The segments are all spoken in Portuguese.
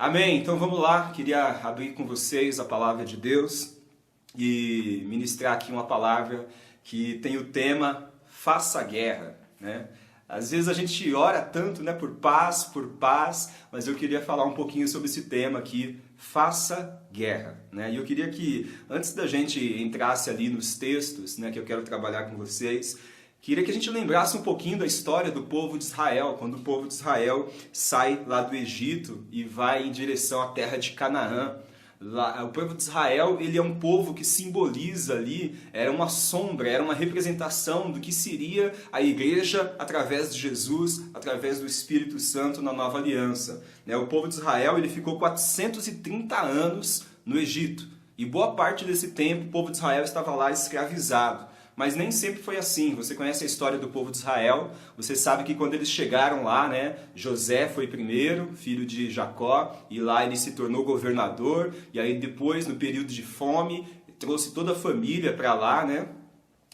Amém. Então vamos lá. Queria abrir com vocês a palavra de Deus e ministrar aqui uma palavra que tem o tema Faça a Guerra, né? Às vezes a gente ora tanto, né, por paz, mas eu queria falar um pouquinho sobre esse tema aqui, faça guerra, né? E eu queria que, antes da gente entrasse ali nos textos, né, que eu quero trabalhar com vocês, queria que a gente lembrasse um pouquinho da história do povo de Israel, quando o povo de Israel sai lá do Egito e vai em direção à terra de Canaã. Lá, o povo de Israel, ele é um povo que simboliza ali, era uma sombra, era uma representação do que seria a igreja através de Jesus, através do Espírito Santo na nova aliança. O povo de Israel, ele ficou 430 anos no Egito, e boa parte desse tempo o povo de Israel estava lá escravizado. Mas nem sempre foi assim. Você conhece a história do povo de Israel, você sabe que quando eles chegaram lá, né, José foi primeiro, filho de Jacó, e lá ele se tornou governador, e aí depois, no período de fome, trouxe toda a família para lá, né?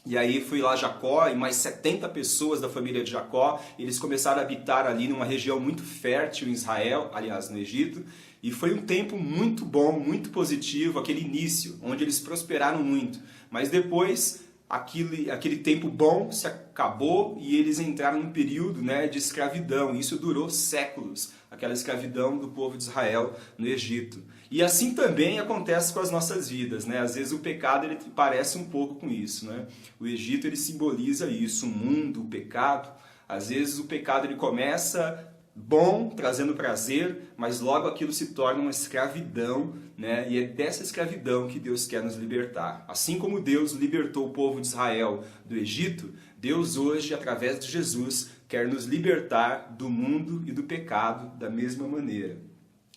E aí foi lá Jacó e mais 70 pessoas da família de Jacó, eles começaram a habitar ali numa região muito fértil em Israel, aliás, no Egito, e foi um tempo muito bom, muito positivo, aquele início, onde eles prosperaram muito. Mas depois aquele tempo bom se acabou e eles entraram num período, né, de escravidão. Isso durou séculos, aquela escravidão do povo de Israel no Egito. E assim também acontece com as nossas vidas, né? Às vezes o pecado ele parece um pouco com isso, né? O Egito ele simboliza isso, o mundo, o pecado. Às vezes o pecado ele começa bom, trazendo prazer, mas logo aquilo se torna uma escravidão, né? E é dessa escravidão que Deus quer nos libertar. Assim como Deus libertou o povo de Israel do Egito, Deus hoje, através de Jesus, quer nos libertar do mundo e do pecado da mesma maneira.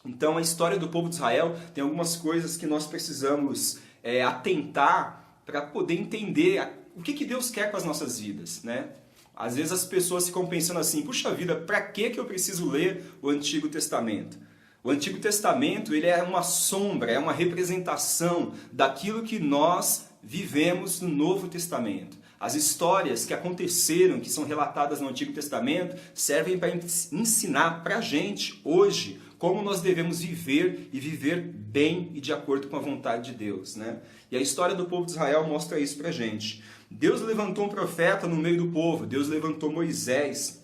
Então a história do povo de Israel tem algumas coisas que nós precisamos atentar para poder entender o que Deus quer com as nossas vidas, né? Às vezes as pessoas ficam pensando assim, puxa vida, para que eu preciso ler o Antigo Testamento? O Antigo Testamento ele é uma sombra, é uma representação daquilo que nós vivemos no Novo Testamento. As histórias que aconteceram, que são relatadas no Antigo Testamento, servem para ensinar para a gente, hoje, como nós devemos viver e viver bem e de acordo com a vontade de Deus, né? E a história do povo de Israel mostra isso para a gente. Deus levantou um profeta no meio do povo, Deus levantou Moisés.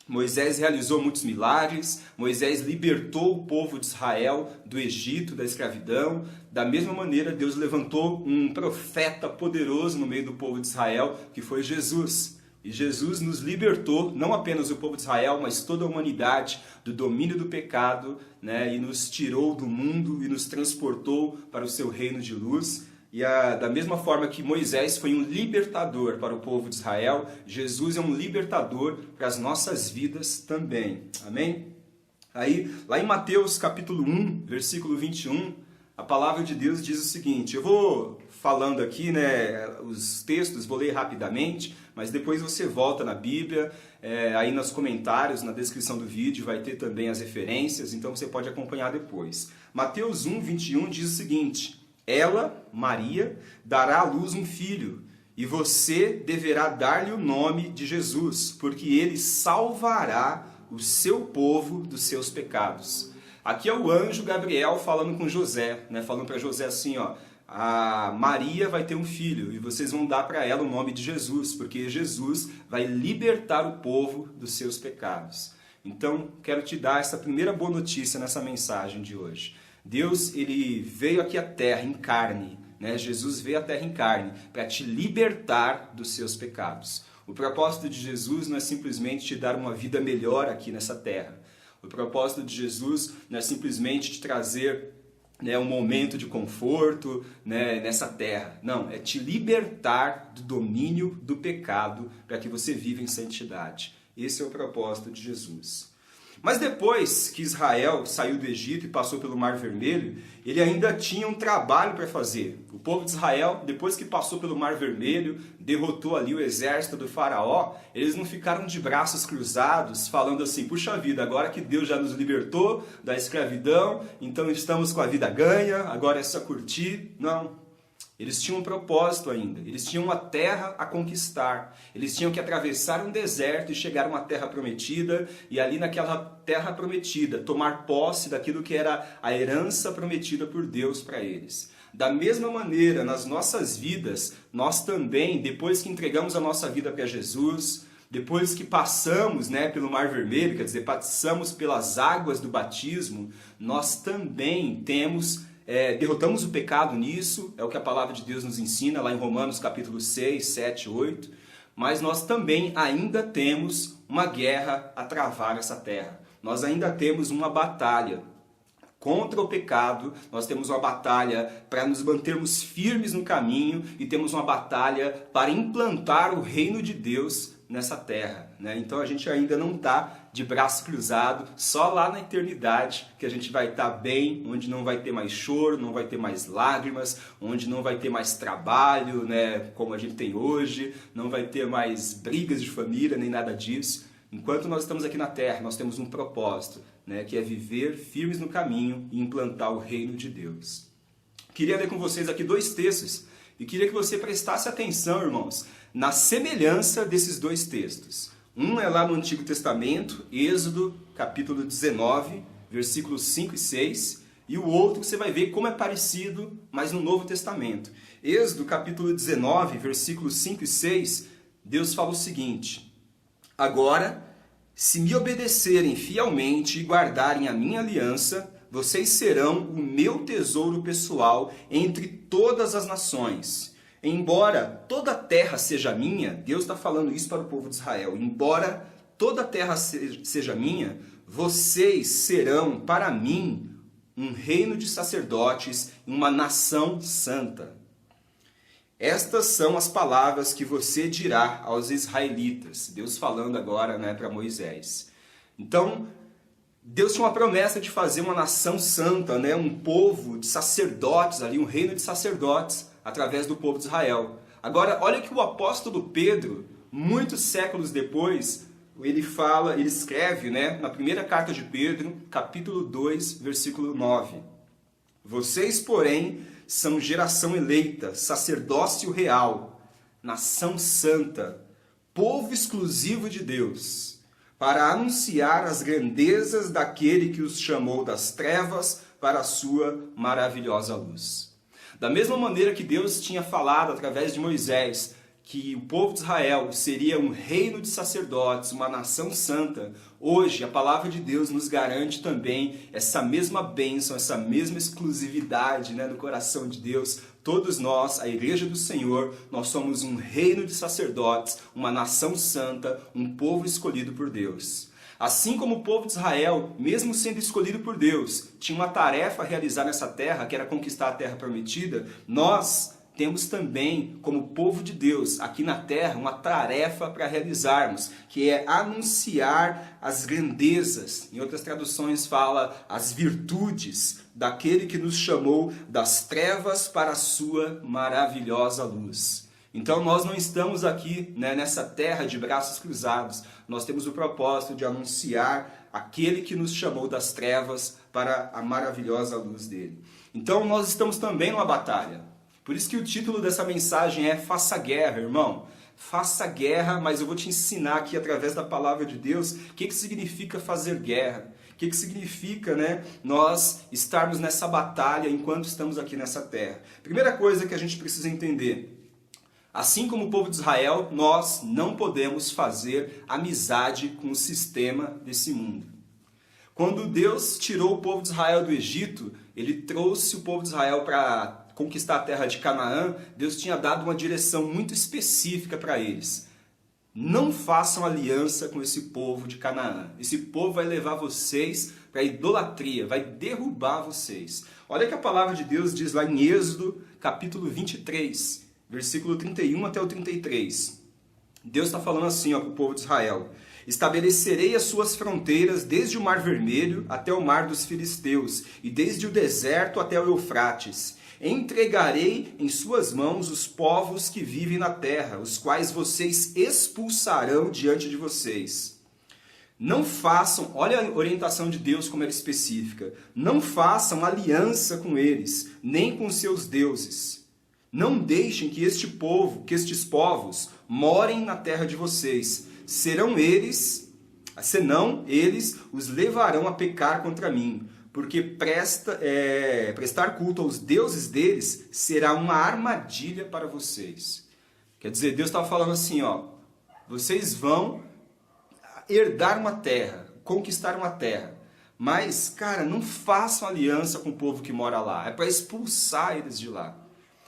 Moisés realizou muitos milagres, Moisés libertou o povo de Israel do Egito, da escravidão. Da mesma maneira, Deus levantou um profeta poderoso no meio do povo de Israel, que foi Jesus. E Jesus nos libertou, não apenas o povo de Israel, mas toda a humanidade do domínio do pecado, né? E nos tirou do mundo e nos transportou para o seu reino de luz. E da mesma forma que Moisés foi um libertador para o povo de Israel, Jesus é um libertador para as nossas vidas também. Amém? Aí, lá em Mateus capítulo 1, versículo 21, a palavra de Deus diz o seguinte, eu vou falando aqui, né, os textos, vou ler rapidamente, mas depois você volta na Bíblia, aí nos comentários, na descrição do vídeo, vai ter também as referências, então você pode acompanhar depois. Mateus 1, 21 diz o seguinte, ela, Maria, dará à luz um filho, e você deverá dar-lhe o nome de Jesus, porque ele salvará o seu povo dos seus pecados. Aqui é o anjo Gabriel falando com José, né? Falando para José assim, ó, a Maria vai ter um filho, e vocês vão dar para ela o nome de Jesus, porque Jesus vai libertar o povo dos seus pecados. Então, quero te dar essa primeira boa notícia nessa mensagem de hoje. Deus ele veio aqui à terra em carne, né? Jesus veio à terra em carne para te libertar dos seus pecados. O propósito de Jesus não é simplesmente te dar uma vida melhor aqui nessa terra. O propósito de Jesus não é simplesmente te trazer, né, um momento de conforto, né, nessa terra. Não, é te libertar do domínio do pecado para que você viva em santidade. Esse é o propósito de Jesus. Mas depois que Israel saiu do Egito e passou pelo Mar Vermelho, ele ainda tinha um trabalho para fazer. O povo de Israel, depois que passou pelo Mar Vermelho, derrotou ali o exército do faraó, eles não ficaram de braços cruzados, falando assim, puxa vida, agora que Deus já nos libertou da escravidão, então estamos com a vida ganha, agora é só curtir. Não. Eles tinham um propósito ainda, eles tinham uma terra a conquistar, eles tinham que atravessar um deserto e chegar a uma terra prometida, e ali naquela terra prometida tomar posse daquilo que era a herança prometida por Deus para eles. Da mesma maneira, nas nossas vidas, nós também, depois que entregamos a nossa vida para Jesus, depois que passamos, pelo Mar Vermelho, quer dizer, passamos pelas águas do batismo, nós também derrotamos o pecado nisso, é o que a palavra de Deus nos ensina lá em Romanos capítulo 6, 7, 8, mas nós também ainda temos uma guerra a travar nessa terra. Nós ainda temos uma batalha contra o pecado, nós temos uma batalha para nos mantermos firmes no caminho e temos uma batalha para implantar o reino de Deus nessa terra. Então a gente ainda não está de braço cruzado, só lá na eternidade que a gente vai estar bem, onde não vai ter mais choro, não vai ter mais lágrimas, onde não vai ter mais trabalho, como a gente tem hoje, não vai ter mais brigas de família, nem nada disso. Enquanto nós estamos aqui na terra, nós temos um propósito, que é viver firmes no caminho e implantar o reino de Deus. Queria ler com vocês aqui 2 textos e queria que você prestasse atenção, irmãos, na semelhança desses 2 textos. Um é lá no Antigo Testamento, Êxodo, capítulo 19, versículos 5 e 6, e o outro você vai ver como é parecido, mas no Novo Testamento. Êxodo, capítulo 19, versículos 5 e 6, Deus fala o seguinte: agora, se me obedecerem fielmente e guardarem a minha aliança, vocês serão o meu tesouro pessoal entre todas as nações. Embora toda a terra seja minha, Deus está falando isso para o povo de Israel, embora toda a terra seja minha, vocês serão para mim um reino de sacerdotes, uma nação santa. Estas são as palavras que você dirá aos israelitas. Deus falando agora para Moisés. Então, Deus tinha uma promessa de fazer uma nação santa, um povo de sacerdotes ali, um reino de sacerdotes, através do povo de Israel. Agora, olha que o apóstolo Pedro, muitos séculos depois, ele escreve, na primeira carta de Pedro, capítulo 2, versículo 9. Vocês, porém, são geração eleita, sacerdócio real, nação santa, povo exclusivo de Deus, para anunciar as grandezas daquele que os chamou das trevas para a sua maravilhosa luz. Da mesma maneira que Deus tinha falado através de Moisés que o povo de Israel seria um reino de sacerdotes, uma nação santa, hoje a palavra de Deus nos garante também essa mesma bênção, essa mesma exclusividade no coração de Deus. Todos nós, a Igreja do Senhor, nós somos um reino de sacerdotes, uma nação santa, um povo escolhido por Deus. Assim como o povo de Israel, mesmo sendo escolhido por Deus, tinha uma tarefa a realizar nessa terra, que era conquistar a terra prometida, nós temos também, como povo de Deus, aqui na terra, uma tarefa para realizarmos, que é anunciar as grandezas. Em outras traduções fala as virtudes daquele que nos chamou das trevas para a sua maravilhosa luz. Então nós não estamos aqui nessa terra de braços cruzados, nós temos o propósito de anunciar aquele que nos chamou das trevas para a maravilhosa luz dele. Então nós estamos também numa batalha. Por isso que o título dessa mensagem é Faça Guerra, irmão. Faça guerra, mas eu vou te ensinar aqui através da palavra de Deus o que significa fazer guerra. O que significa nós estarmos nessa batalha enquanto estamos aqui nessa terra. Primeira coisa que a gente precisa entender. Assim como o povo de Israel, nós não podemos fazer amizade com o sistema desse mundo. Quando Deus tirou o povo de Israel do Egito, Ele trouxe o povo de Israel para conquistar a terra de Canaã. Deus tinha dado uma direção muito específica para eles. Não façam aliança com esse povo de Canaã. Esse povo vai levar vocês para a idolatria, vai derrubar vocês. Olha que a palavra de Deus diz lá em Êxodo, capítulo 23, versículo 31 até o 33. Deus está falando assim para o povo de Israel. Estabelecerei as suas fronteiras desde o Mar Vermelho até o Mar dos Filisteus, e desde o deserto até o Eufrates. Entregarei em suas mãos os povos que vivem na terra, os quais vocês expulsarão diante de vocês. Não façam, olha a orientação de Deus como era específica, não façam aliança com eles, nem com seus deuses. Não deixem que estes povos morem na terra de vocês. Senão eles os levarão a pecar contra mim, porque prestar culto aos deuses deles será uma armadilha para vocês. Quer dizer, Deus estava falando assim, vocês vão herdar uma terra, conquistar uma terra, mas, cara, não façam aliança com o povo que mora lá, é para expulsar eles de lá.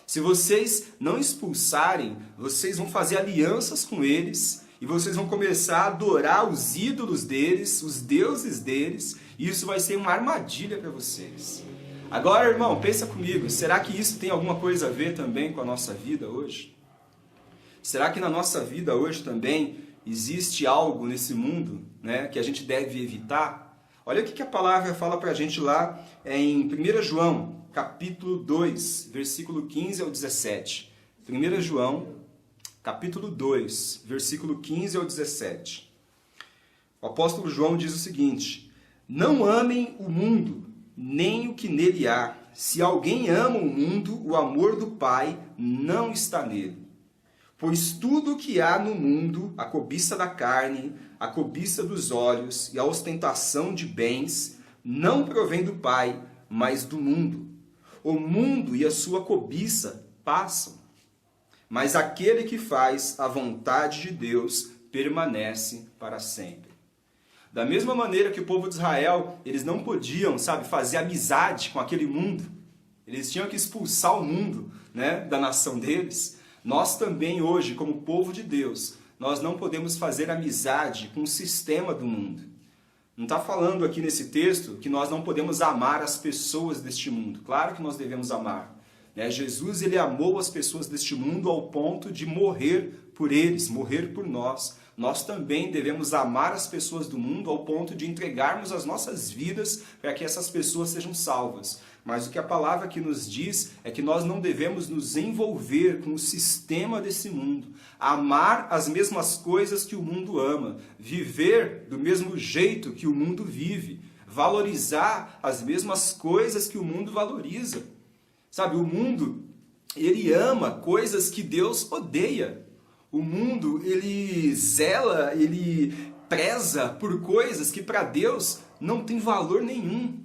Se vocês não expulsarem, vocês vão fazer alianças com eles e vocês vão começar a adorar os ídolos deles, os deuses deles, e isso vai ser uma armadilha para vocês. Agora, irmão, pensa comigo, será que isso tem alguma coisa a ver também com a nossa vida hoje? Será que na nossa vida hoje também existe algo nesse mundo, né, que a gente deve evitar? Olha o que a palavra fala para a gente lá em 1 João, capítulo 2, versículo 15 ao 17. 1 João, capítulo 2, versículo 15 ao 17. O apóstolo João diz o seguinte: não amem o mundo, nem o que nele há. Se alguém ama o mundo, o amor do Pai não está nele. Pois tudo o que há no mundo, a cobiça da carne, a cobiça dos olhos e a ostentação de bens, não provém do Pai, mas do mundo. O mundo e a sua cobiça passam, mas aquele que faz a vontade de Deus permanece para sempre. Da mesma maneira que o povo de Israel, eles não podiam, fazer amizade com aquele mundo. Eles tinham que expulsar o mundo, né, da nação deles. Nós também hoje, como povo de Deus, nós não podemos fazer amizade com o sistema do mundo. Não está falando aqui nesse texto que nós não podemos amar as pessoas deste mundo. Claro que nós devemos amar. Jesus, ele amou as pessoas deste mundo ao ponto de morrer por eles, morrer por nós. Nós também devemos amar as pessoas do mundo ao ponto de entregarmos as nossas vidas para que essas pessoas sejam salvas. Mas o que a palavra aqui nos diz é que nós não devemos nos envolver com o sistema desse mundo, amar as mesmas coisas que o mundo ama, viver do mesmo jeito que o mundo vive, valorizar as mesmas coisas que o mundo valoriza. O mundo, ele ama coisas que Deus odeia. O mundo, ele zela, ele preza por coisas que para Deus não tem valor nenhum.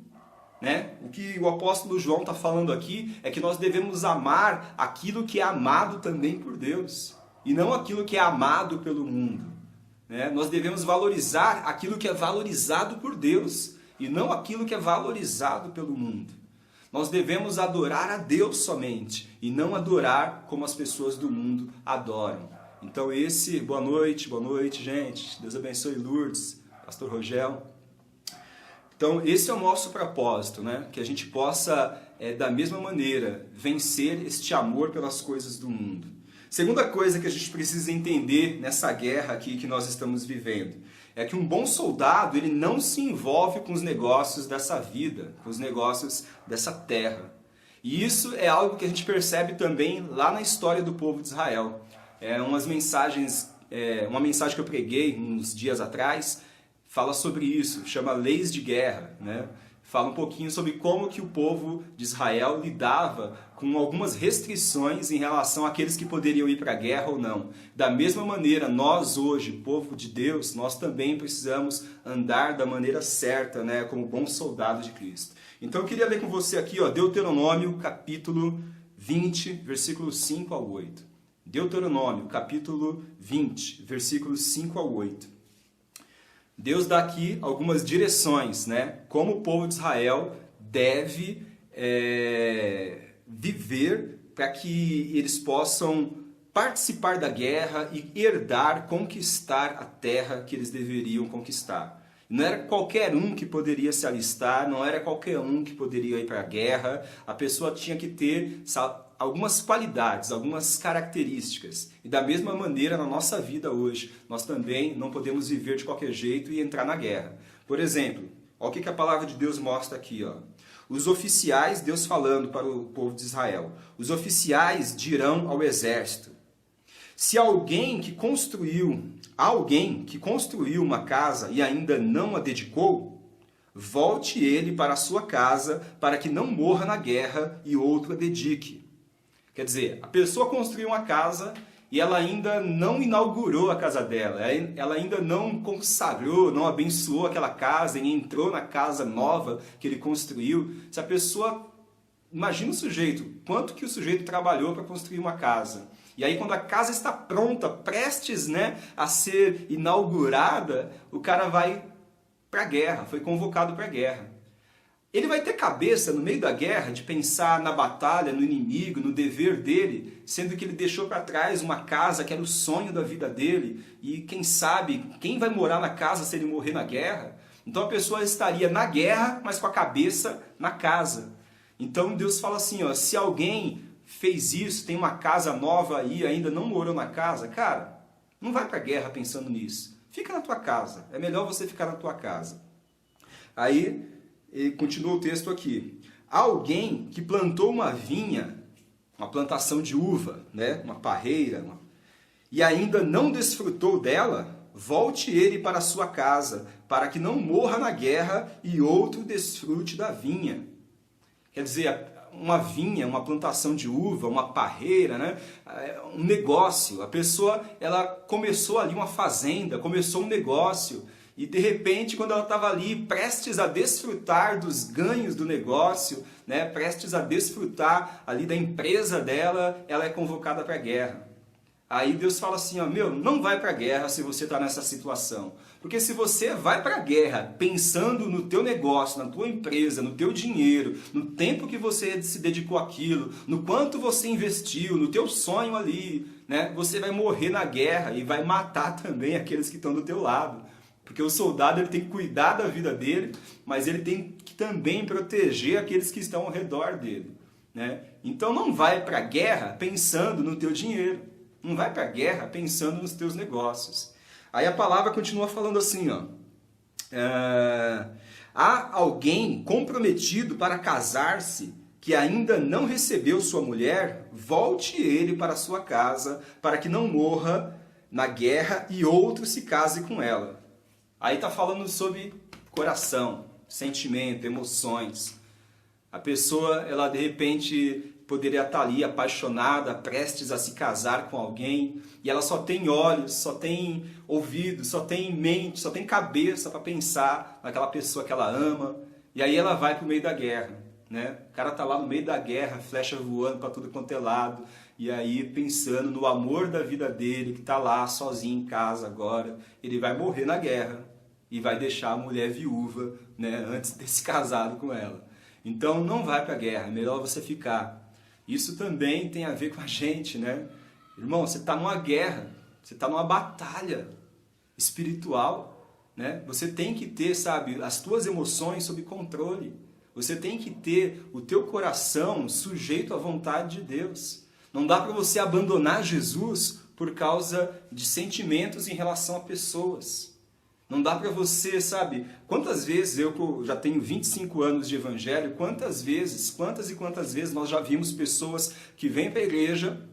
O que o apóstolo João está falando aqui é que nós devemos amar aquilo que é amado também por Deus, e não aquilo que é amado pelo mundo. Nós devemos valorizar aquilo que é valorizado por Deus, e não aquilo que é valorizado pelo mundo. Nós devemos adorar a Deus somente, e não adorar como as pessoas do mundo adoram. Então boa noite, gente. Deus abençoe Lourdes, pastor Rogel. Então, esse é o nosso propósito, que a gente possa, da mesma maneira, vencer este amor pelas coisas do mundo. Segunda coisa que a gente precisa entender nessa guerra aqui que nós estamos vivendo, é que um bom soldado, ele não se envolve com os negócios dessa vida, com os negócios dessa terra. E isso é algo que a gente percebe também lá na história do povo de Israel. Uma mensagem que eu preguei uns dias atrás, fala sobre isso, chama Leis de Guerra, Fala um pouquinho sobre como que o povo de Israel lidava com algumas restrições em relação àqueles que poderiam ir para a guerra ou não. Da mesma maneira, nós hoje, povo de Deus, nós também precisamos andar da maneira certa, como bons soldados de Cristo. Então eu queria ler com você aqui, Deuteronômio, capítulo 20, versículos 5 ao 8. Deuteronômio, capítulo 20, versículos 5 ao 8. Deus dá aqui algumas direções, como o povo de Israel deve viver para que eles possam participar da guerra e herdar, conquistar a terra que eles deveriam conquistar. Não era qualquer um que poderia se alistar, não era qualquer um que poderia ir para a guerra, a pessoa tinha que ter algumas qualidades, algumas características. E da mesma maneira, na nossa vida hoje, nós também não podemos viver de qualquer jeito e entrar na guerra. Por exemplo, olha o que a palavra de Deus mostra aqui. Os oficiais, Deus falando para o povo de Israel, os oficiais dirão ao exército: se alguém que construiu uma casa e ainda não a dedicou, volte ele para a sua casa para que não morra na guerra e outro a dedique. Quer dizer, a pessoa construiu uma casa e ela ainda não inaugurou a casa dela, ela ainda não consagrou, não abençoou aquela casa e entrou na casa nova que ele construiu. Se a pessoa, imagina o sujeito, quanto que o sujeito trabalhou para construir uma casa. E aí quando a casa está pronta, prestes, né, a ser inaugurada, o cara vai para a guerra, foi convocado para a guerra. Ele vai ter cabeça no meio da guerra de pensar na batalha, no inimigo, no dever dele, sendo que ele deixou para trás uma casa que era o sonho da vida dele, e quem sabe, quem vai morar na casa se ele morrer na guerra? Então a pessoa estaria na guerra, mas com a cabeça na casa. Então Deus fala assim, ó, se alguém fez isso, tem uma casa nova aí, ainda não morou na casa, cara, não vai para a guerra pensando nisso. Fica na tua casa, é melhor você ficar na tua casa. Aí... e continua o texto aqui. Alguém que plantou uma vinha, uma plantação de uva, né? Uma parreira, e ainda não desfrutou dela, volte ele para a sua casa, para que não morra na guerra e outro desfrute da vinha. Quer dizer, uma vinha, uma plantação de uva, uma parreira, né? Um negócio. A pessoa, ela começou ali uma fazenda, começou um negócio. E de repente, quando ela estava ali prestes a desfrutar dos ganhos do negócio, né, prestes a desfrutar ali da empresa dela, ela é convocada para a guerra. Aí Deus fala assim, ó, meu, não vai para a guerra se você está nessa situação. Porque se você vai para a guerra pensando no teu negócio, na tua empresa, no teu dinheiro, no tempo que você se dedicou àquilo, no quanto você investiu, no teu sonho ali, né, você vai morrer na guerra e vai matar também aqueles que estão do teu lado. Porque o soldado ele tem que cuidar da vida dele, mas ele tem que também proteger aqueles que estão ao redor dele, né? Então não vai para a guerra pensando no teu dinheiro. Não vai para a guerra pensando nos teus negócios. Aí a palavra continua falando assim, ó. Há alguém comprometido para casar-se que ainda não recebeu sua mulher, volte ele para sua casa, para que não morra na guerra e outro se case com ela. Aí está falando sobre coração, sentimento, emoções. A pessoa, ela de repente poderia estar ali apaixonada, prestes a se casar com alguém, e ela só tem olhos, só tem ouvidos, só tem mente, só tem cabeça para pensar naquela pessoa que ela ama, e aí ela vai para o meio da guerra, né? O cara está lá no meio da guerra, flecha voando para tudo quanto é lado, e aí pensando no amor da vida dele, que está lá sozinho em casa agora, ele vai morrer na guerra e vai deixar a mulher viúva, né, antes de ter se casado com ela. Então não vai para a guerra, é melhor você ficar. Isso também tem a ver com a gente, né? Irmão, você está numa guerra, você está numa batalha espiritual, né? Você tem que ter, sabe, as tuas emoções sob controle. Você tem que ter o teu coração sujeito à vontade de Deus. Não dá para você abandonar Jesus por causa de sentimentos em relação a pessoas. Não dá para você, sabe, quantas vezes, eu já tenho 25 anos de evangelho, quantas e quantas vezes nós já vimos pessoas que vêm para a igreja,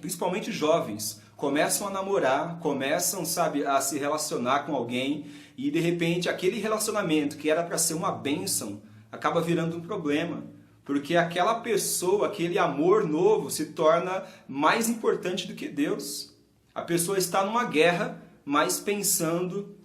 principalmente jovens, começam a namorar, começam, sabe, a se relacionar com alguém e de repente aquele relacionamento que era para ser uma bênção acaba virando um problema. Porque aquela pessoa, aquele amor novo se torna mais importante do que Deus. A pessoa está numa guerra, mas pensando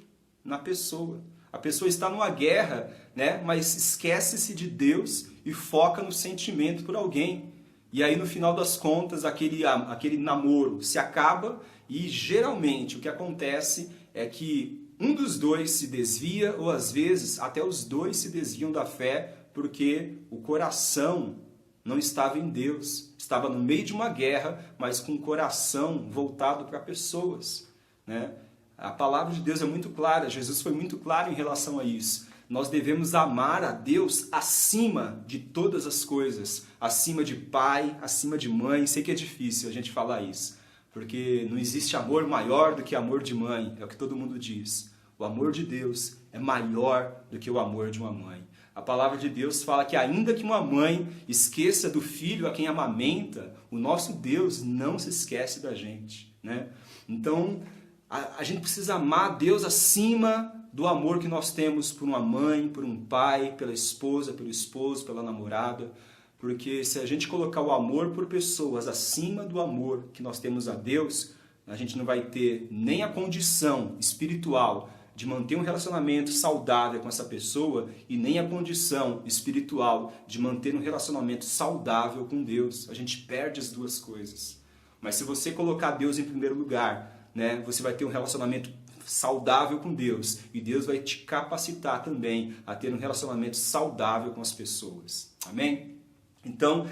na pessoa. A pessoa está numa guerra, né, mas esquece-se de Deus e foca no sentimento por alguém. E aí no final das contas aquele namoro se acaba e geralmente o que acontece é que um dos dois se desvia ou às vezes até os dois se desviam da fé porque o coração não estava em Deus, estava no meio de uma guerra, mas com o coração voltado para pessoas, né? A palavra de Deus é muito clara, Jesus foi muito claro em relação a isso. Nós devemos amar a Deus acima de todas as coisas, acima de pai, acima de mãe. Sei que é difícil a gente falar isso, porque não existe amor maior do que amor de mãe, é o que todo mundo diz. O amor de Deus é maior do que o amor de uma mãe. A palavra de Deus fala que ainda que uma mãe esqueça do filho a quem amamenta, o nosso Deus não se esquece da gente, né? Então, a gente precisa amar Deus acima do amor que nós temos por uma mãe, por um pai, pela esposa, pelo esposo, pela namorada. Porque se a gente colocar o amor por pessoas acima do amor que nós temos a Deus, a gente não vai ter nem a condição espiritual de manter um relacionamento saudável com essa pessoa e nem a condição espiritual de manter um relacionamento saudável com Deus. A gente perde as duas coisas. Mas se você colocar Deus em primeiro lugar, né, você vai ter um relacionamento saudável com Deus e Deus vai te capacitar também a ter um relacionamento saudável com as pessoas. Amém? Então,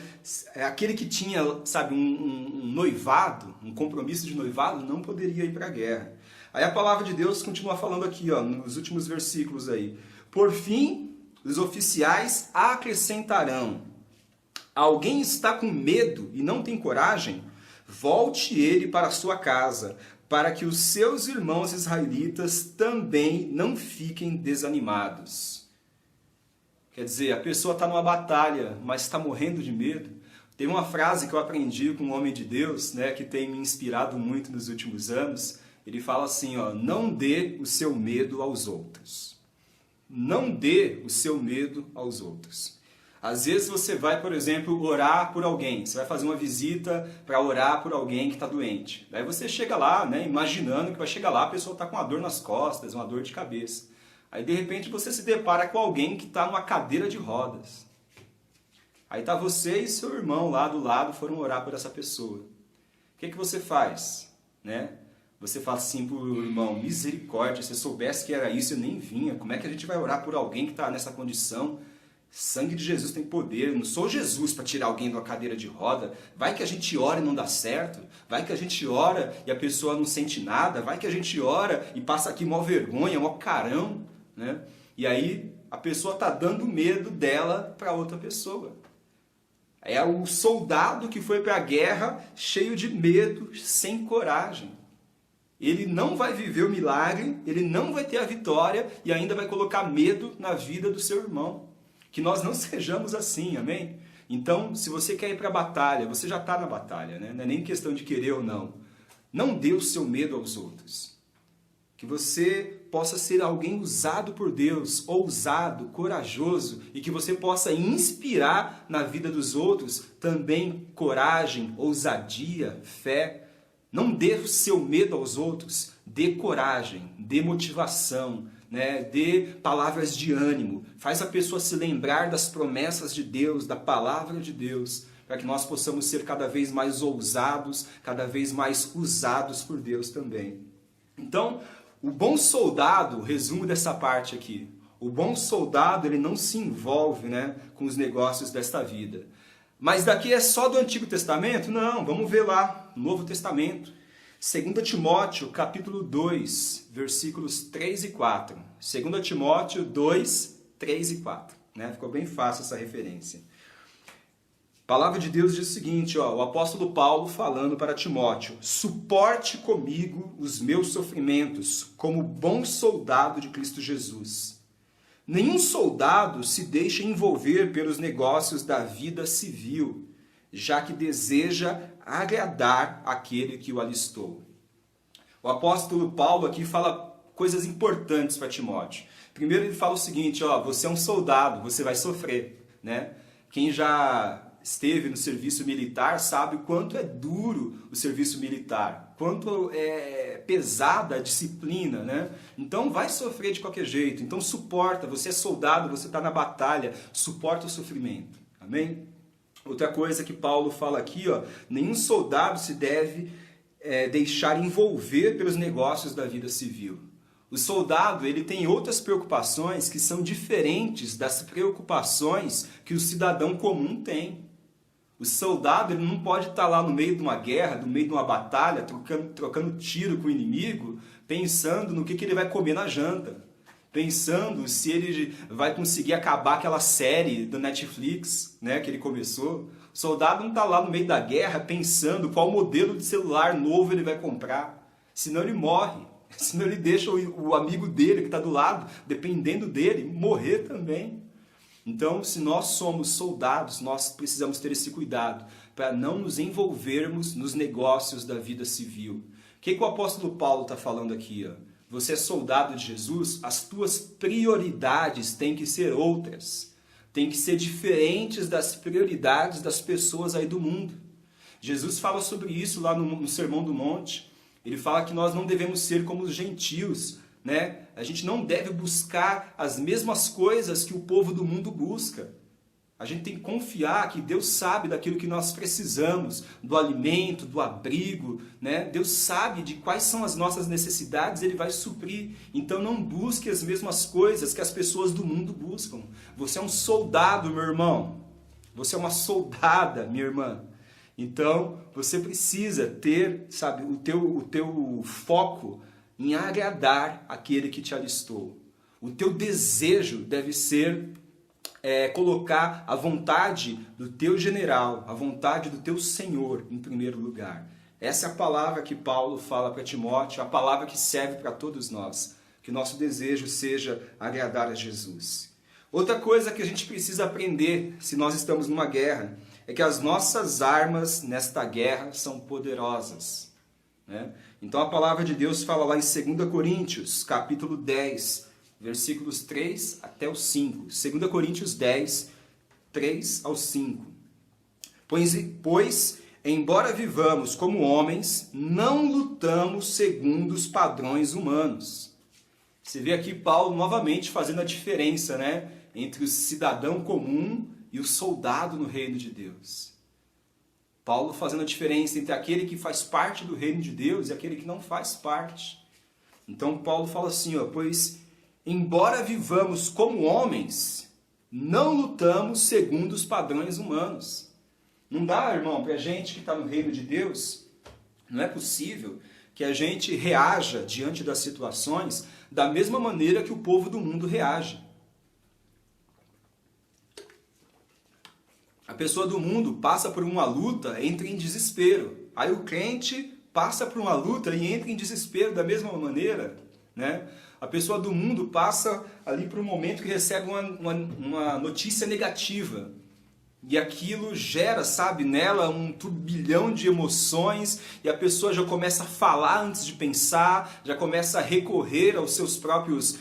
aquele que tinha, sabe, um noivado, um compromisso de noivado, não poderia ir para a guerra. Aí a palavra de Deus continua falando aqui, ó, nos últimos versículos aí. Por fim, os oficiais acrescentarão: alguém está com medo e não tem coragem? Volte ele para a sua casa, para que os seus irmãos israelitas também não fiquem desanimados. Quer dizer, a pessoa está numa batalha, mas está morrendo de medo. Tem uma frase que eu aprendi com um homem de Deus, né, que tem me inspirado muito nos últimos anos. Ele fala assim, ó, não dê o seu medo aos outros. Não dê o seu medo aos outros. Às vezes você vai, por exemplo, orar por alguém. Você vai fazer uma visita para orar por alguém que está doente. Daí você chega lá, né, imaginando que vai chegar lá, a pessoa está com uma dor nas costas, uma dor de cabeça. Aí de repente você se depara com alguém que está numa cadeira de rodas. Aí está você e seu irmão lá do lado, foram orar por essa pessoa. O que você faz? Né? Você fala assim para o irmão, misericórdia, se eu soubesse que era isso, eu nem vinha. Como é que a gente vai orar por alguém que está nessa condição? Sangue de Jesus tem poder. Eu não sou Jesus para tirar alguém de uma cadeira de roda. Vai que a gente ora e não dá certo. Vai que a gente ora e a pessoa não sente nada. Vai que a gente ora e passa aqui mó vergonha, mó carão. Né? E aí a pessoa está dando medo dela para outra pessoa. É o soldado que foi para a guerra cheio de medo, sem coragem. Ele não vai viver o milagre, ele não vai ter a vitória e ainda vai colocar medo na vida do seu irmão. Que nós não sejamos assim, amém? Então, se você quer ir para a batalha, você já está na batalha, né? Não é nem questão de querer ou não. Não dê o seu medo aos outros. Que você possa ser alguém usado por Deus, ousado, corajoso, e que você possa inspirar na vida dos outros também coragem, ousadia, fé. Não dê o seu medo aos outros, dê coragem, dê motivação, né? Dê palavras de ânimo. Faz a pessoa se lembrar das promessas de Deus, da palavra de Deus, para que nós possamos ser cada vez mais ousados, cada vez mais usados por Deus também. Então, o bom soldado, resumo dessa parte aqui, o bom soldado ele não se envolve, né, com os negócios desta vida. Mas daqui é só do Antigo Testamento? Não, vamos ver lá, no Novo Testamento. 2 Timóteo, capítulo 2, versículos 3 e 4. 2 Timóteo 2, 3 e 4. Né? Ficou bem fácil essa referência. A palavra de Deus diz o seguinte, ó, o apóstolo Paulo falando para Timóteo: suporte comigo os meus sofrimentos, como bom soldado de Cristo Jesus. Nenhum soldado se deixa envolver pelos negócios da vida civil, já que deseja agradar aquele que o alistou. O apóstolo Paulo aqui fala coisas importantes para Timóteo. Primeiro ele fala o seguinte, ó, você é um soldado, você vai sofrer, né? Quem já esteve no serviço militar sabe o quanto é duro o serviço militar, quanto é pesada a disciplina, né? Então vai sofrer de qualquer jeito, então suporta, você é soldado, você está na batalha, suporta o sofrimento, amém? Outra coisa que Paulo fala aqui, ó, nenhum soldado se deve deixar envolver pelos negócios da vida civil. O soldado ele tem outras preocupações que são diferentes das preocupações que o cidadão comum tem. O soldado ele não pode estar lá no meio de uma guerra, no meio de uma batalha, trocando tiro com o inimigo, pensando no que ele vai comer na janta, pensando se ele vai conseguir acabar aquela série do Netflix, né, que ele começou. O soldado não está lá no meio da guerra pensando qual modelo de celular novo ele vai comprar, senão ele morre, senão ele deixa o amigo dele que está do lado, dependendo dele, morrer também. Então, se nós somos soldados, nós precisamos ter esse cuidado para não nos envolvermos nos negócios da vida civil. O que o apóstolo Paulo está falando aqui? Ó? Você é soldado de Jesus, as tuas prioridades têm que ser outras. têm que ser diferentes das prioridades das pessoas aí do mundo. Jesus fala sobre isso lá no Sermão do Monte. Ele fala que nós não devemos ser como os gentios, né? A gente não deve buscar as mesmas coisas que o povo do mundo busca. A gente tem que confiar que Deus sabe daquilo que nós precisamos, do alimento, do abrigo, né? Deus sabe de quais são as nossas necessidades, Ele vai suprir. Então não busque as mesmas coisas que as pessoas do mundo buscam. Você é um soldado, meu irmão. Você é uma soldada, minha irmã. Então você precisa ter, sabe, o teu foco em agradar aquele que te alistou. O teu desejo deve ser colocar a vontade do teu general, a vontade do teu Senhor em primeiro lugar. Essa é a palavra que Paulo fala para Timóteo, a palavra que serve para todos nós. Que nosso desejo seja agradar a Jesus. Outra coisa que a gente precisa aprender, se nós estamos numa guerra, é que as nossas armas nesta guerra são poderosas, né? Então a palavra de Deus fala lá em 2 Coríntios, capítulo 10, versículos 3 até o 5. 2 Coríntios 10, 3 ao 5. Pois, embora vivamos como homens, não lutamos segundo os padrões humanos. Você vê aqui Paulo novamente fazendo a diferença, né, entre o cidadão comum e o soldado no reino de Deus. Paulo fazendo a diferença entre aquele que faz parte do reino de Deus e aquele que não faz parte. Então Paulo fala assim, pois embora vivamos como homens, não lutamos segundo os padrões humanos. Não dá, irmão, para a gente que está no reino de Deus, não é possível que a gente reaja diante das situações da mesma maneira que o povo do mundo reage. A pessoa do mundo passa por uma luta, entra em desespero. Aí o crente passa por uma luta e entra em desespero da mesma maneira, né? A pessoa do mundo passa ali por um momento que recebe uma notícia negativa. E aquilo gera, sabe, nela um turbilhão de emoções e a pessoa já começa a falar antes de pensar, já começa a recorrer aos seus próprios...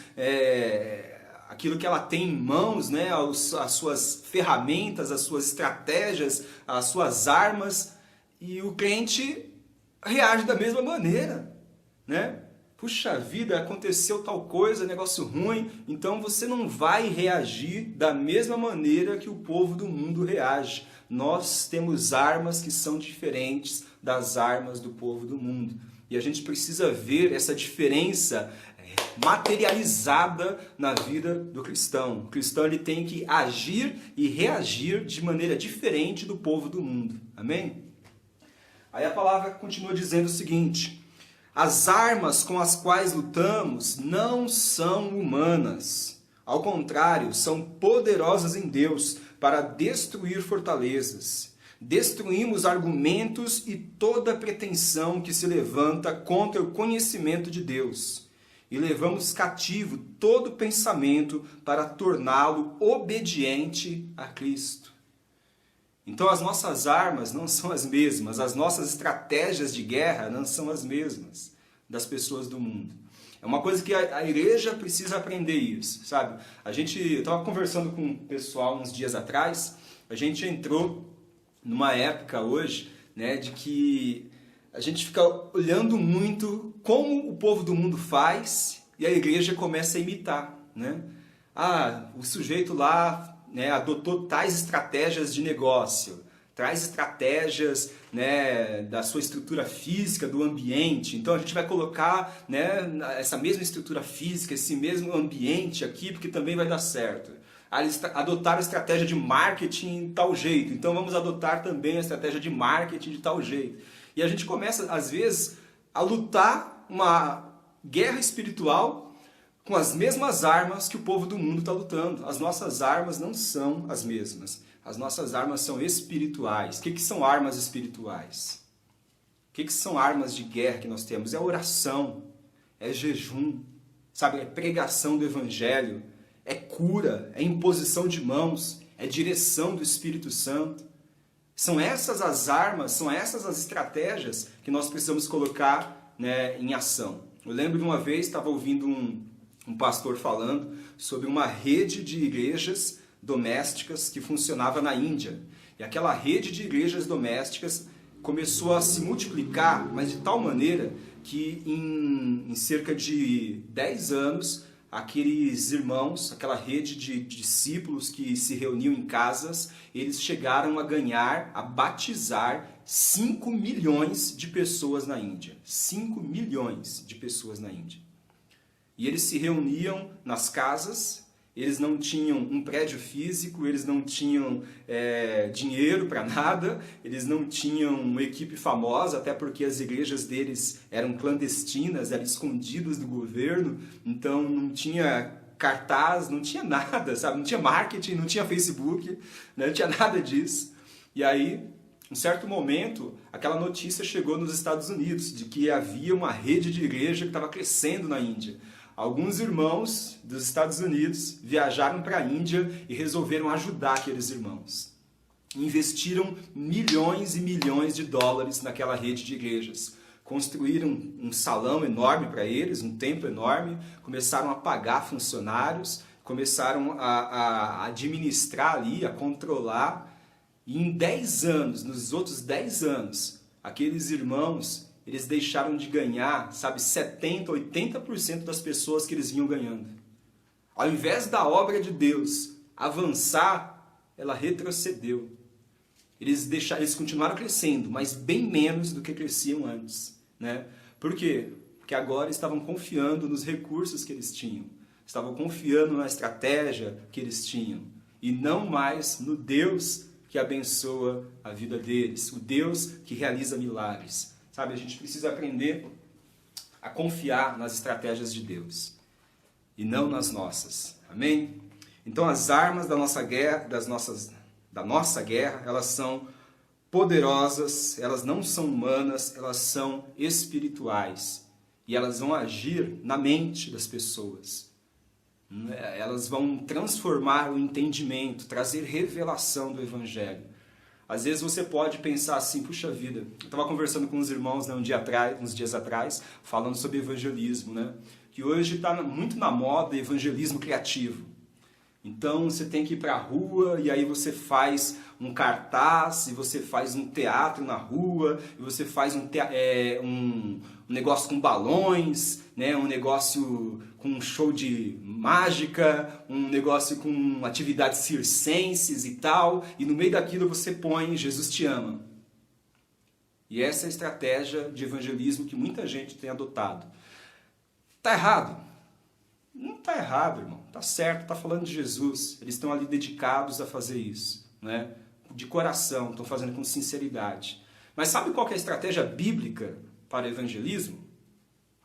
aquilo que ela tem em mãos, né, as suas ferramentas, as suas estratégias, as suas armas, e o crente reage da mesma maneira, né? Puxa vida, aconteceu tal coisa, negócio ruim, então você não vai reagir da mesma maneira que o povo do mundo reage. Nós temos armas que são diferentes das armas do povo do mundo. E a gente precisa ver essa diferença materializada na vida do cristão. O cristão ele tem que agir e reagir de maneira diferente do povo do mundo. Amém? Aí a palavra continua dizendo o seguinte: as armas com as quais lutamos não são humanas. Ao contrário, são poderosas em Deus para destruir fortalezas. Destruímos argumentos e toda pretensão que se levanta contra o conhecimento de Deus. E levamos cativo todo pensamento para torná-lo obediente a Cristo. Então as nossas armas não são as mesmas, as nossas estratégias de guerra não são as mesmas das pessoas do mundo. É uma coisa que a igreja precisa aprender isso, sabe? Eu estava conversando com um pessoal uns dias atrás, a gente entrou numa época hoje, né, de que a gente fica olhando muito como o povo do mundo faz e a igreja começa a imitar, né? O sujeito lá, né, adotou tais estratégias de negócio, traz estratégias, né, da sua estrutura física, do ambiente. Então a gente vai colocar, né, essa mesma estrutura física, esse mesmo ambiente aqui, porque também vai dar certo. Eles adotaram a estratégia de marketing de tal jeito, então vamos adotar também a estratégia de marketing de tal jeito. E a gente começa, às vezes, a lutar uma guerra espiritual com as mesmas armas que o povo do mundo está lutando. As nossas armas não são as mesmas. As nossas armas são espirituais. O que são armas espirituais? O que são armas de guerra que nós temos? É oração, é jejum, sabe? É pregação do Evangelho, é cura, é imposição de mãos, é direção do Espírito Santo. São essas as armas, são essas as estratégias que nós precisamos colocar, né, em ação. Eu lembro de uma vez, estava ouvindo um pastor falando sobre uma rede de igrejas domésticas que funcionava na Índia. E aquela rede de igrejas domésticas começou a se multiplicar, mas de tal maneira que em cerca de 10 anos, aqueles irmãos, aquela rede de discípulos que se reuniam em casas, eles chegaram a ganhar, a batizar 5 milhões de pessoas na Índia. 5 milhões de pessoas na Índia. E eles se reuniam nas casas, eles não tinham um prédio físico, eles não tinham dinheiro para nada, eles não tinham uma equipe famosa, até porque as igrejas deles eram clandestinas, eram escondidas do governo, então não tinha cartaz, não tinha nada, sabe? Não tinha marketing, não tinha Facebook, não tinha nada disso. E aí, em certo momento, aquela notícia chegou nos Estados Unidos, de que havia uma rede de igreja que estava crescendo na Índia. Alguns irmãos dos Estados Unidos viajaram para a Índia e resolveram ajudar aqueles irmãos. Investiram milhões e milhões de dólares naquela rede de igrejas. Construíram um salão enorme para eles, um templo enorme, começaram a pagar funcionários, começaram a administrar ali, a controlar. E em 10 anos, nos outros 10 anos, aqueles irmãos, eles deixaram de ganhar, sabe, 70%, 80% das pessoas que eles vinham ganhando. Ao invés da obra de Deus avançar, ela retrocedeu. Eles continuaram crescendo, mas bem menos do que cresciam antes, né? Por quê? Porque agora estavam confiando nos recursos que eles tinham. Estavam confiando na estratégia que eles tinham. E não mais no Deus que abençoa a vida deles. O Deus que realiza milagres. Sabe, a gente precisa aprender a confiar nas estratégias de Deus e não nas nossas. Amém? Então as armas da nossa guerra, elas são poderosas, elas não são humanas, elas são espirituais. E elas vão agir na mente das pessoas. Elas vão transformar o entendimento, trazer revelação do Evangelho. Às vezes você pode pensar assim, puxa vida, eu estava conversando com uns irmãos, né, uns dias atrás, falando sobre evangelismo, né, que hoje está muito na moda evangelismo criativo. Então você tem que ir para a rua e aí você faz um cartaz, e você faz um teatro na rua, e você faz um negócio com balões, né, um negócio com um show de mágica, um negócio com atividades circenses e tal, e no meio daquilo você põe Jesus te ama. E essa é a estratégia de evangelismo que muita gente tem adotado. Está errado? Não está errado, irmão. Está certo, está falando de Jesus. Eles estão ali dedicados a fazer isso, né? De coração, estão fazendo com sinceridade. Mas sabe qual que é a estratégia bíblica para o evangelismo?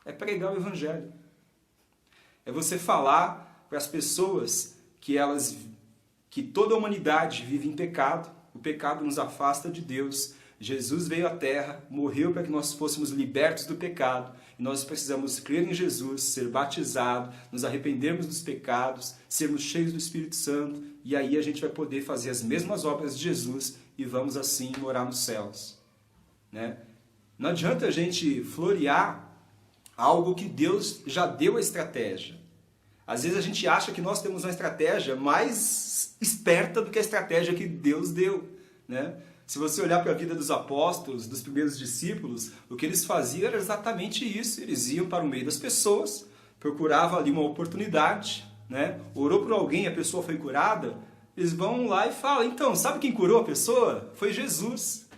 É pregar o evangelho. É você falar para as pessoas que toda a humanidade vive em pecado. O pecado nos afasta de Deus. Jesus veio à Terra, morreu para que nós fôssemos libertos do pecado. E nós precisamos crer em Jesus, ser batizados, nos arrependermos dos pecados, sermos cheios do Espírito Santo. E aí a gente vai poder fazer as mesmas obras de Jesus e vamos assim morar nos céus, né? Não adianta a gente florear algo que Deus já deu a estratégia. Às vezes a gente acha que nós temos uma estratégia mais esperta do que a estratégia que Deus deu, né? Se você olhar para a vida dos apóstolos, dos primeiros discípulos, o que eles faziam era exatamente isso. Eles iam para o meio das pessoas, procuravam ali uma oportunidade, né? Orou por alguém, a pessoa foi curada, eles vão lá e falam, então, sabe quem curou a pessoa? Foi Jesus.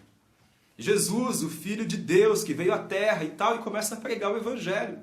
Jesus, o Filho de Deus, que veio à Terra e tal, e começa a pregar o Evangelho.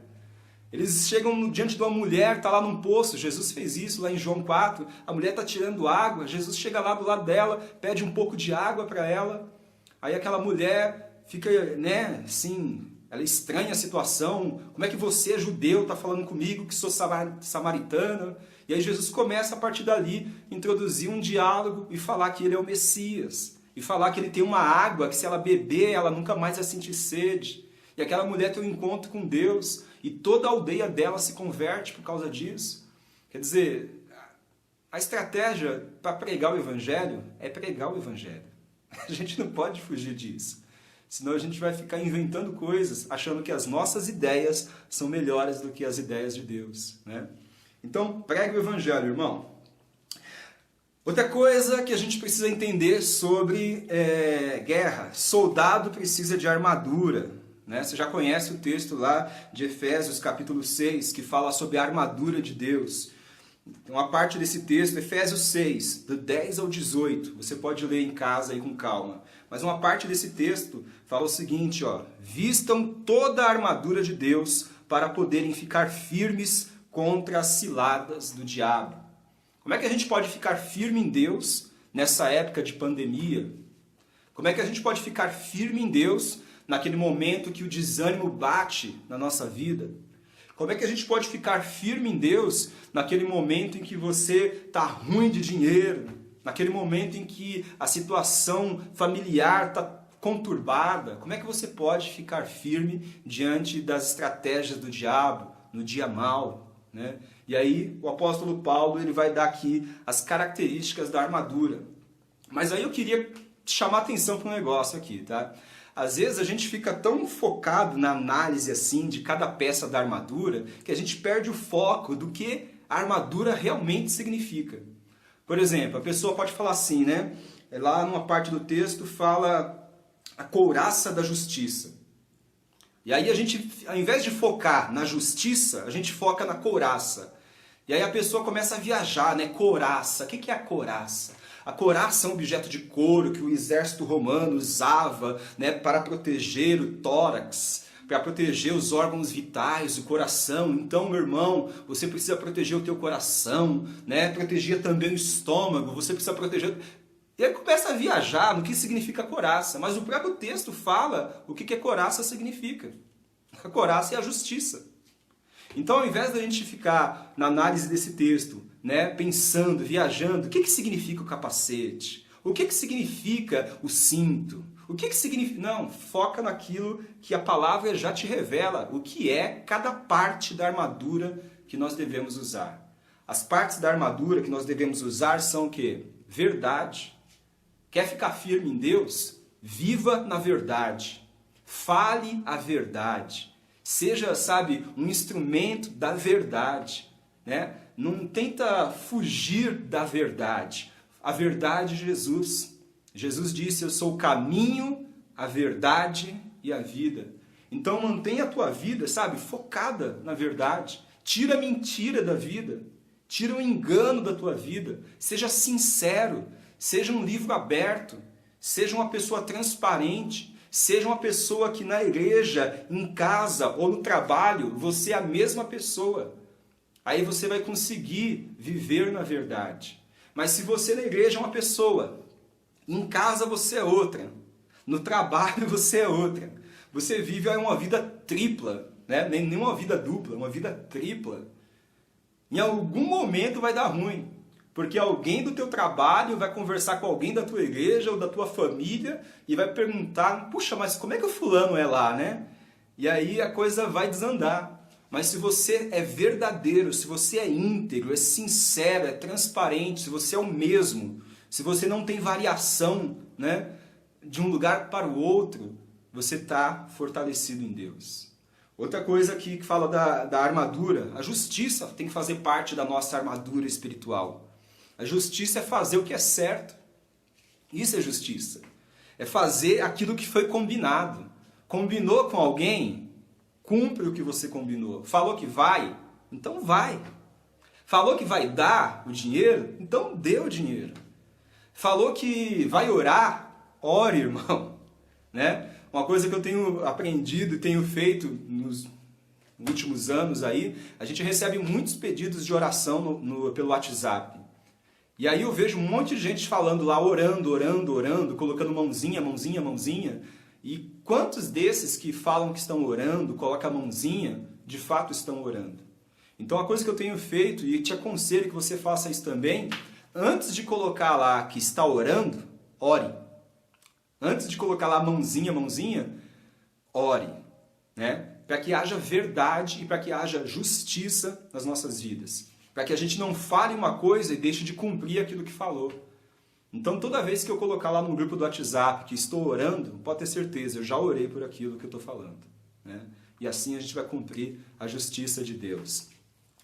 Eles chegam diante de uma mulher, está lá num poço, Jesus fez isso lá em João 4, a mulher está tirando água, Jesus chega lá do lado dela, pede um pouco de água para ela, aí aquela mulher fica, né, assim, ela estranha a situação, como é que você é judeu, está falando comigo que sou samaritana? E aí Jesus começa a partir dali introduzir um diálogo e falar que ele é o Messias, e falar que ele tem uma água que se ela beber, ela nunca mais vai sentir sede. E aquela mulher tem um encontro com Deus, e toda a aldeia dela se converte por causa disso. Quer dizer, a estratégia para pregar o Evangelho é pregar o Evangelho. A gente não pode fugir disso. Senão a gente vai ficar inventando coisas, achando que as nossas ideias são melhores do que as ideias de Deus, né? Então, pregue o Evangelho, irmão. Outra coisa que a gente precisa entender sobre guerra. Soldado precisa de armadura. Né? Você já conhece o texto lá de Efésios capítulo 6, que fala sobre a armadura de Deus. Uma parte desse texto, Efésios 6, do 10 ao 18, você pode ler em casa aí com calma. Mas uma parte desse texto fala o seguinte, ó: vistam toda a armadura de Deus para poderem ficar firmes contra as ciladas do diabo. Como é que a gente pode ficar firme em Deus nessa época de pandemia? Como é que a gente pode ficar firme em Deus naquele momento que o desânimo bate na nossa vida? Como é que a gente pode ficar firme em Deus naquele momento em que você está ruim de dinheiro, naquele momento em que a situação familiar está conturbada? Como é que você pode ficar firme diante das estratégias do diabo no dia mau? Né? E aí o apóstolo Paulo ele vai dar aqui as características da armadura. Mas aí eu queria chamar atenção para um negócio aqui, tá? Às vezes a gente fica tão focado na análise assim de cada peça da armadura que a gente perde o foco do que a armadura realmente significa. Por exemplo, a pessoa pode falar assim, né? Lá numa parte do texto fala a couraça da justiça. E aí a gente, ao invés de focar na justiça, a gente foca na couraça. E aí a pessoa começa a viajar, né? Couraça. O que é a couraça? A couraça é um objeto de couro que o exército romano usava, né, para proteger o tórax, para proteger os órgãos vitais, o coração. Então, meu irmão, você precisa proteger o teu coração, né? Proteger também o estômago, você precisa proteger... E aí começa a viajar no que significa couraça, mas o próprio texto fala o que a couraça significa. A couraça é a justiça. Então, ao invés da gente ficar na análise desse texto, né, pensando, viajando, o que significa o capacete? O que significa o cinto? O que significa... Não, foca naquilo que a palavra já te revela, o que é cada parte da armadura que nós devemos usar. As partes da armadura que nós devemos usar são o quê? Verdade. Quer ficar firme em Deus? Viva na verdade. Fale a verdade. Seja, sabe, um instrumento da verdade, né? Não tenta fugir da verdade. A verdade é Jesus. Jesus disse, eu sou o caminho, a verdade e a vida. Então mantenha a tua vida, sabe, focada na verdade. Tira a mentira da vida. Tira o engano da tua vida. Seja sincero. Seja um livro aberto. Seja uma pessoa transparente. Seja uma pessoa que na igreja, em casa ou no trabalho, você é a mesma pessoa. Aí você vai conseguir viver na verdade. Mas se você na igreja é uma pessoa, em casa você é outra, no trabalho você é outra, você vive uma vida tripla, né? Nem uma vida dupla, uma vida tripla. Em algum momento vai dar ruim. Porque alguém do teu trabalho vai conversar com alguém da tua igreja ou da tua família e vai perguntar, puxa, mas como é que o fulano é lá, né? E aí a coisa vai desandar. Mas se você é verdadeiro, se você é íntegro, é sincero, é transparente, se você é o mesmo, se você não tem variação, né, de um lugar para o outro, você está fortalecido em Deus. Outra coisa aqui que fala da armadura, a justiça tem que fazer parte da nossa armadura espiritual. A justiça é fazer o que é certo. Isso é justiça. É fazer aquilo que foi combinado. Combinou com alguém? Cumpre o que você combinou. Falou que vai? Então vai. Falou que vai dar o dinheiro? Então dê o dinheiro. Falou que vai orar? Ore, irmão. Né? Uma coisa que eu tenho aprendido e tenho feito nos últimos anos aí, a gente recebe muitos pedidos de oração pelo WhatsApp. E aí eu vejo um monte de gente falando lá, orando, orando, orando, colocando mãozinha, mãozinha, mãozinha. E quantos desses que falam que estão orando, colocam a mãozinha, de fato estão orando? Então a coisa que eu tenho feito, e te aconselho que você faça isso também, antes de colocar lá que está orando, ore. Antes de colocar lá mãozinha, mãozinha, ore. Né? Para que haja verdade e para que haja justiça nas nossas vidas. Para que a gente não fale uma coisa e deixe de cumprir aquilo que falou. Então, toda vez que eu colocar lá no grupo do WhatsApp que estou orando, pode ter certeza, eu já orei por aquilo que eu estou falando. Né? E assim a gente vai cumprir a justiça de Deus.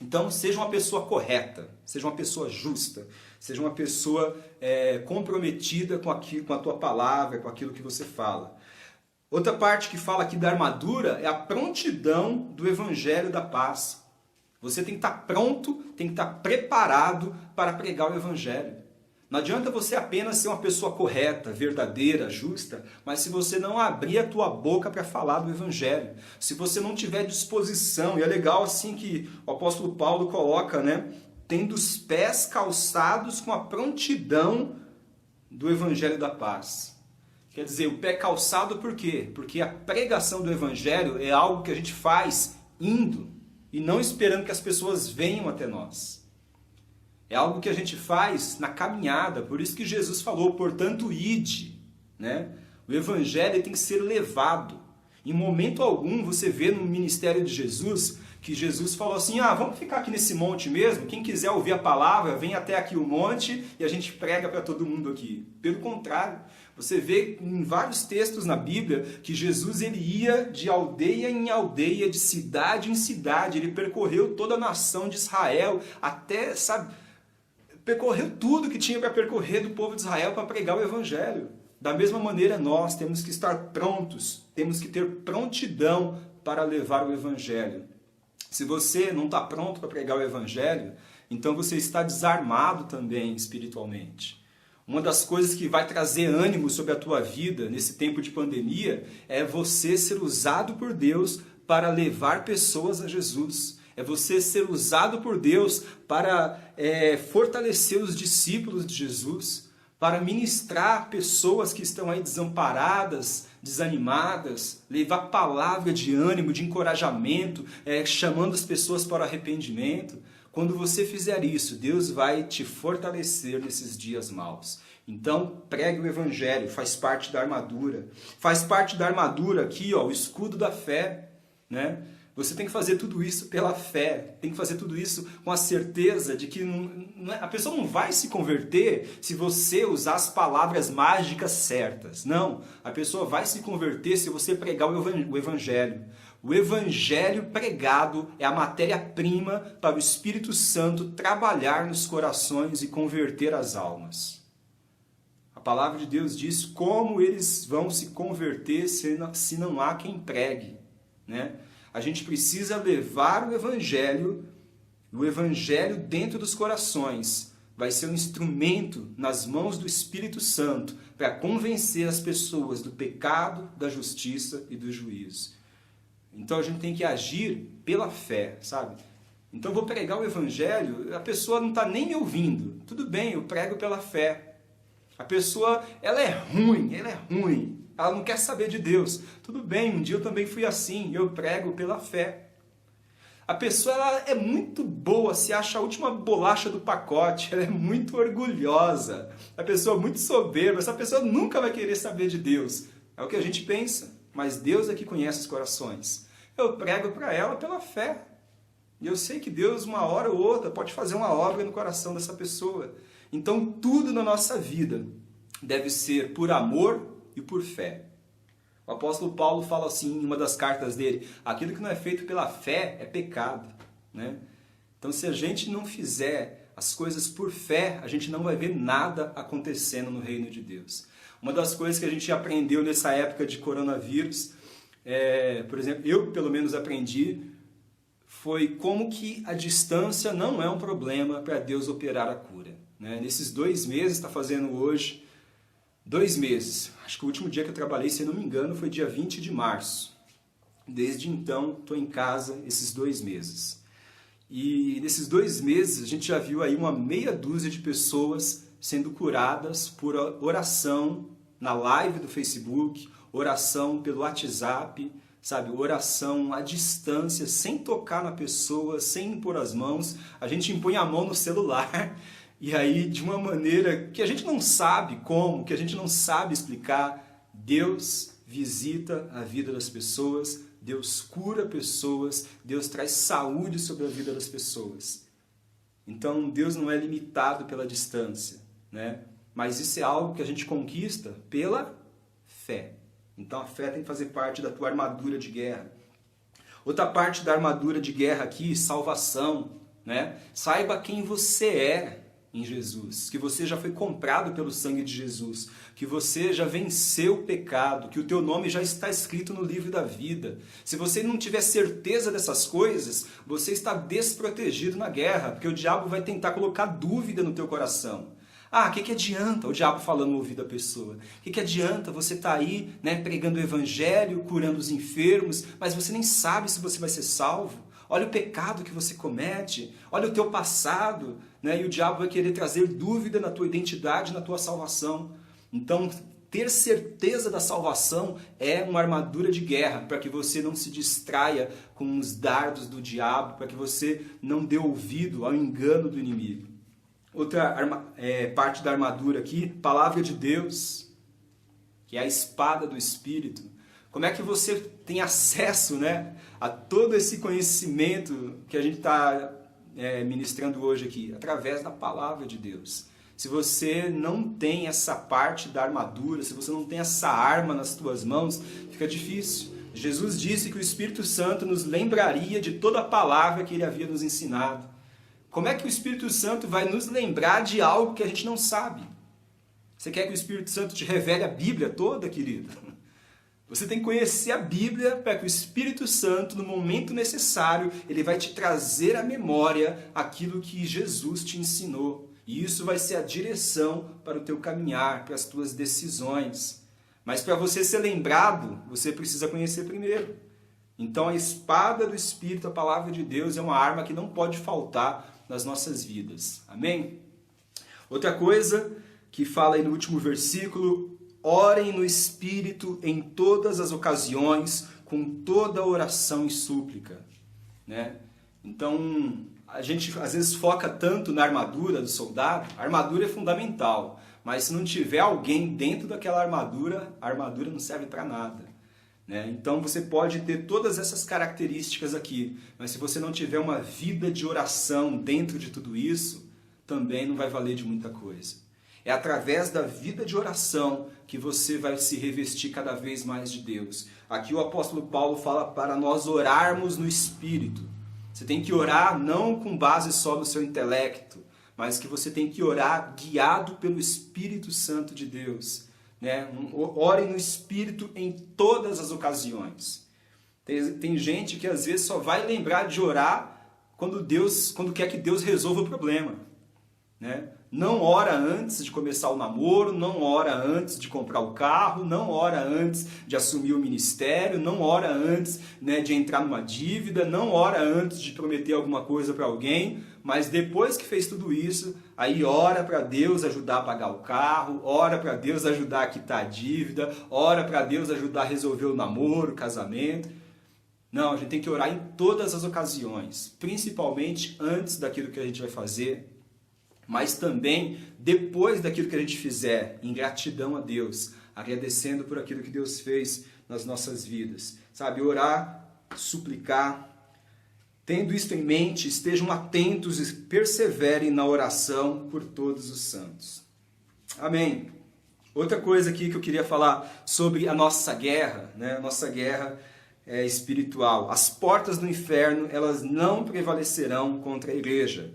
Então, seja uma pessoa correta, seja uma pessoa justa, seja uma pessoa comprometida com a tua palavra, com aquilo que você fala. Outra parte que fala aqui da armadura é a prontidão do evangelho da paz. Você tem que estar pronto, tem que estar preparado para pregar o evangelho. Não adianta você apenas ser uma pessoa correta, verdadeira, justa, mas se você não abrir a tua boca para falar do evangelho, se você não tiver disposição, e é legal assim que o apóstolo Paulo coloca, né, tendo os pés calçados com a prontidão do evangelho da paz. Quer dizer, o pé calçado por quê? Porque a pregação do evangelho é algo que a gente faz indo e não esperando que as pessoas venham até nós. É algo que a gente faz na caminhada, por isso que Jesus falou, portanto, ide. Né? O evangelho tem que ser levado. Em momento algum você vê no ministério de Jesus que Jesus falou assim, vamos ficar aqui nesse monte mesmo, quem quiser ouvir a palavra, vem até aqui o monte e a gente prega para todo mundo aqui. Pelo contrário, você vê em vários textos na Bíblia que Jesus ele ia de aldeia em aldeia, de cidade em cidade, ele percorreu toda a nação de Israel, até, percorreu tudo que tinha para percorrer do povo de Israel para pregar o evangelho. Da mesma maneira, nós temos que estar prontos, temos que ter prontidão para levar o evangelho. Se você não está pronto para pregar o evangelho, então você está desarmado também espiritualmente. Uma das coisas que vai trazer ânimo sobre a tua vida nesse tempo de pandemia é você ser usado por Deus para levar pessoas a Jesus. É você ser usado por Deus para fortalecer os discípulos de Jesus, para ministrar pessoas que estão aí desamparadas, desanimadas, levar palavra de ânimo, de encorajamento, chamando as pessoas para o arrependimento. Quando você fizer isso, Deus vai te fortalecer nesses dias maus. Então, pregue o evangelho, faz parte da armadura. Faz parte da armadura aqui, o escudo da fé, né? Você tem que fazer tudo isso pela fé, tem que fazer tudo isso com a certeza de que a pessoa não vai se converter se você usar as palavras mágicas certas. Não, a pessoa vai se converter se você pregar o evangelho. O evangelho pregado é a matéria-prima para o Espírito Santo trabalhar nos corações e converter as almas. A palavra de Deus diz como eles vão se converter se não há quem pregue, né? A gente precisa levar o evangelho dentro dos corações. Vai ser um instrumento nas mãos do Espírito Santo para convencer as pessoas do pecado, da justiça e do juízo. Então a gente tem que agir pela fé, sabe? Então eu vou pregar o evangelho, a pessoa não está nem me ouvindo. Tudo bem, eu prego pela fé. A pessoa, ela é ruim. Ela não quer saber de Deus. Tudo bem, um dia eu também fui assim, eu prego pela fé. A pessoa ela é muito boa, se acha a última bolacha do pacote, ela é muito orgulhosa, a pessoa é muito soberba, essa pessoa nunca vai querer saber de Deus. É o que a gente pensa, mas Deus é que conhece os corações. Eu prego para ela pela fé. E eu sei que Deus, uma hora ou outra, pode fazer uma obra no coração dessa pessoa. Então, tudo na nossa vida deve ser por amor e por fé. O apóstolo Paulo fala assim em uma das cartas dele, aquilo que não é feito pela fé é pecado, né? Então se a gente não fizer as coisas por fé, a gente não vai ver nada acontecendo no reino de Deus. Uma das coisas que a gente aprendeu nessa época de coronavírus, por exemplo, eu pelo menos aprendi, foi como que a distância não é um problema para Deus operar a cura, né? Nesses 2 meses, está fazendo hoje 2 meses. Acho que o último dia que eu trabalhei, se não me engano, foi dia 20 de março. Desde então, estou em casa esses 2 meses. E nesses 2 meses, a gente já viu aí uma meia dúzia de pessoas sendo curadas por oração na live do Facebook, oração pelo WhatsApp, sabe? Oração à distância, sem tocar na pessoa, sem impor as mãos. A gente impõe a mão no celular. E aí, de uma maneira que a gente não sabe como, que a gente não sabe explicar, Deus visita a vida das pessoas, Deus cura pessoas, Deus traz saúde sobre a vida das pessoas. Então, Deus não é limitado pela distância, né? Mas isso é algo que a gente conquista pela fé. Então, a fé tem que fazer parte da tua armadura de guerra. Outra parte da armadura de guerra aqui, salvação, né? Saiba quem você é em Jesus, que você já foi comprado pelo sangue de Jesus, que você já venceu o pecado, que o teu nome já está escrito no livro da vida. Se você não tiver certeza dessas coisas, você está desprotegido na guerra, porque o diabo vai tentar colocar dúvida no teu coração. Ah, o que adianta o diabo falando no ouvido da pessoa? O que adianta você estar aí, né, pregando o evangelho, curando os enfermos, mas você nem sabe se você vai ser salvo? Olha o pecado que você comete, olha o teu passado, né? E o diabo vai querer trazer dúvida na tua identidade, na tua salvação. Então, ter certeza da salvação é uma armadura de guerra, para que você não se distraia com os dardos do diabo, para que você não dê ouvido ao engano do inimigo. Outra parte da armadura aqui, palavra de Deus, que é a espada do Espírito. Como é que você tem acesso, né, a todo esse conhecimento que a gente está ministrando hoje aqui? Através da palavra de Deus. Se você não tem essa parte da armadura, se você não tem essa arma nas tuas mãos, fica difícil. Jesus disse que o Espírito Santo nos lembraria de toda a palavra que ele havia nos ensinado. Como é que o Espírito Santo vai nos lembrar de algo que a gente não sabe? Você quer que o Espírito Santo te revele a Bíblia toda, querido? Você tem que conhecer a Bíblia para que o Espírito Santo, no momento necessário, ele vai te trazer à memória aquilo que Jesus te ensinou. E isso vai ser a direção para o teu caminhar, para as tuas decisões. Mas para você ser lembrado, você precisa conhecer primeiro. Então a espada do Espírito, a palavra de Deus, é uma arma que não pode faltar nas nossas vidas. Amém? Outra coisa que fala aí no último versículo: orem no Espírito em todas as ocasiões, com toda oração e súplica. Né? Então, a gente às vezes foca tanto na armadura do soldado. A armadura é fundamental, mas se não tiver alguém dentro daquela armadura, a armadura não serve para nada. Né? Então você pode ter todas essas características aqui, mas se você não tiver uma vida de oração dentro de tudo isso, também não vai valer de muita coisa. É através da vida de oração que você vai se revestir cada vez mais de Deus. Aqui o apóstolo Paulo fala para nós orarmos no Espírito. Você tem que orar não com base só no seu intelecto, mas que você tem que orar guiado pelo Espírito Santo de Deus. Né? Ore no Espírito em todas as ocasiões. Tem gente que às vezes só vai lembrar de orar quando quer que Deus resolva o problema. Né? Não ora antes de começar o namoro, não ora antes de comprar o carro, não ora antes de assumir o ministério, não ora antes, né, de entrar numa dívida, não ora antes de prometer alguma coisa para alguém, mas depois que fez tudo isso, aí ora para Deus ajudar a pagar o carro, ora para Deus ajudar a quitar a dívida, ora para Deus ajudar a resolver o namoro, o casamento. Não, a gente tem que orar em todas as ocasiões, principalmente antes daquilo que a gente vai fazer, mas também depois daquilo que a gente fizer, em gratidão a Deus, agradecendo por aquilo que Deus fez nas nossas vidas. Sabe, orar, suplicar. Tendo isto em mente, estejam atentos e perseverem na oração por todos os santos. Amém. Outra coisa aqui que eu queria falar sobre a nossa guerra, né? A nossa guerra espiritual. As portas do inferno, elas não prevalecerão contra a igreja.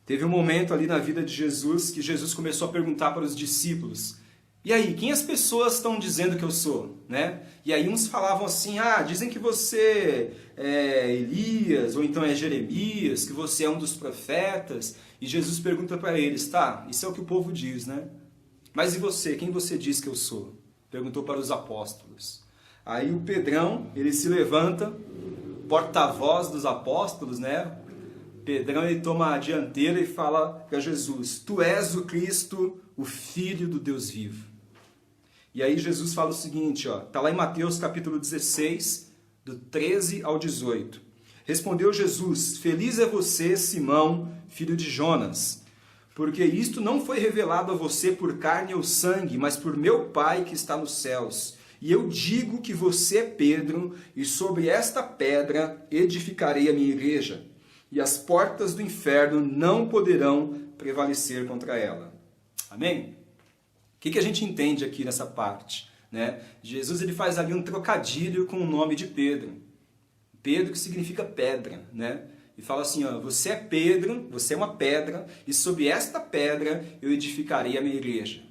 Teve um momento ali na vida de Jesus que Jesus começou a perguntar para os discípulos: e aí, quem as pessoas estão dizendo que eu sou? Né? E aí uns falavam assim: dizem que você é Elias, ou então é Jeremias, que você é um dos profetas. E Jesus pergunta para eles: tá, isso é o que o povo diz, né? Mas e você, quem você diz que eu sou? Perguntou para os apóstolos. Aí o Pedrão, ele se levanta, porta-voz dos apóstolos, né? Pedrão, ele toma a dianteira e fala para Jesus: tu és o Cristo, o Filho do Deus vivo. E aí Jesus fala o seguinte, está lá em Mateus capítulo 16, do 13 ao 18. Respondeu Jesus: feliz é você, Simão, filho de Jonas, porque isto não foi revelado a você por carne ou sangue, mas por meu Pai que está nos céus. E eu digo que você é Pedro, e sobre esta pedra edificarei a minha igreja, e as portas do inferno não poderão prevalecer contra ela. Amém? O que a gente entende aqui nessa parte? Né? Jesus, ele faz ali um trocadilho com o nome de Pedro. Pedro, que significa pedra. Né? e fala assim, ó, você é Pedro, você é uma pedra, e sobre esta pedra eu edificarei a minha igreja.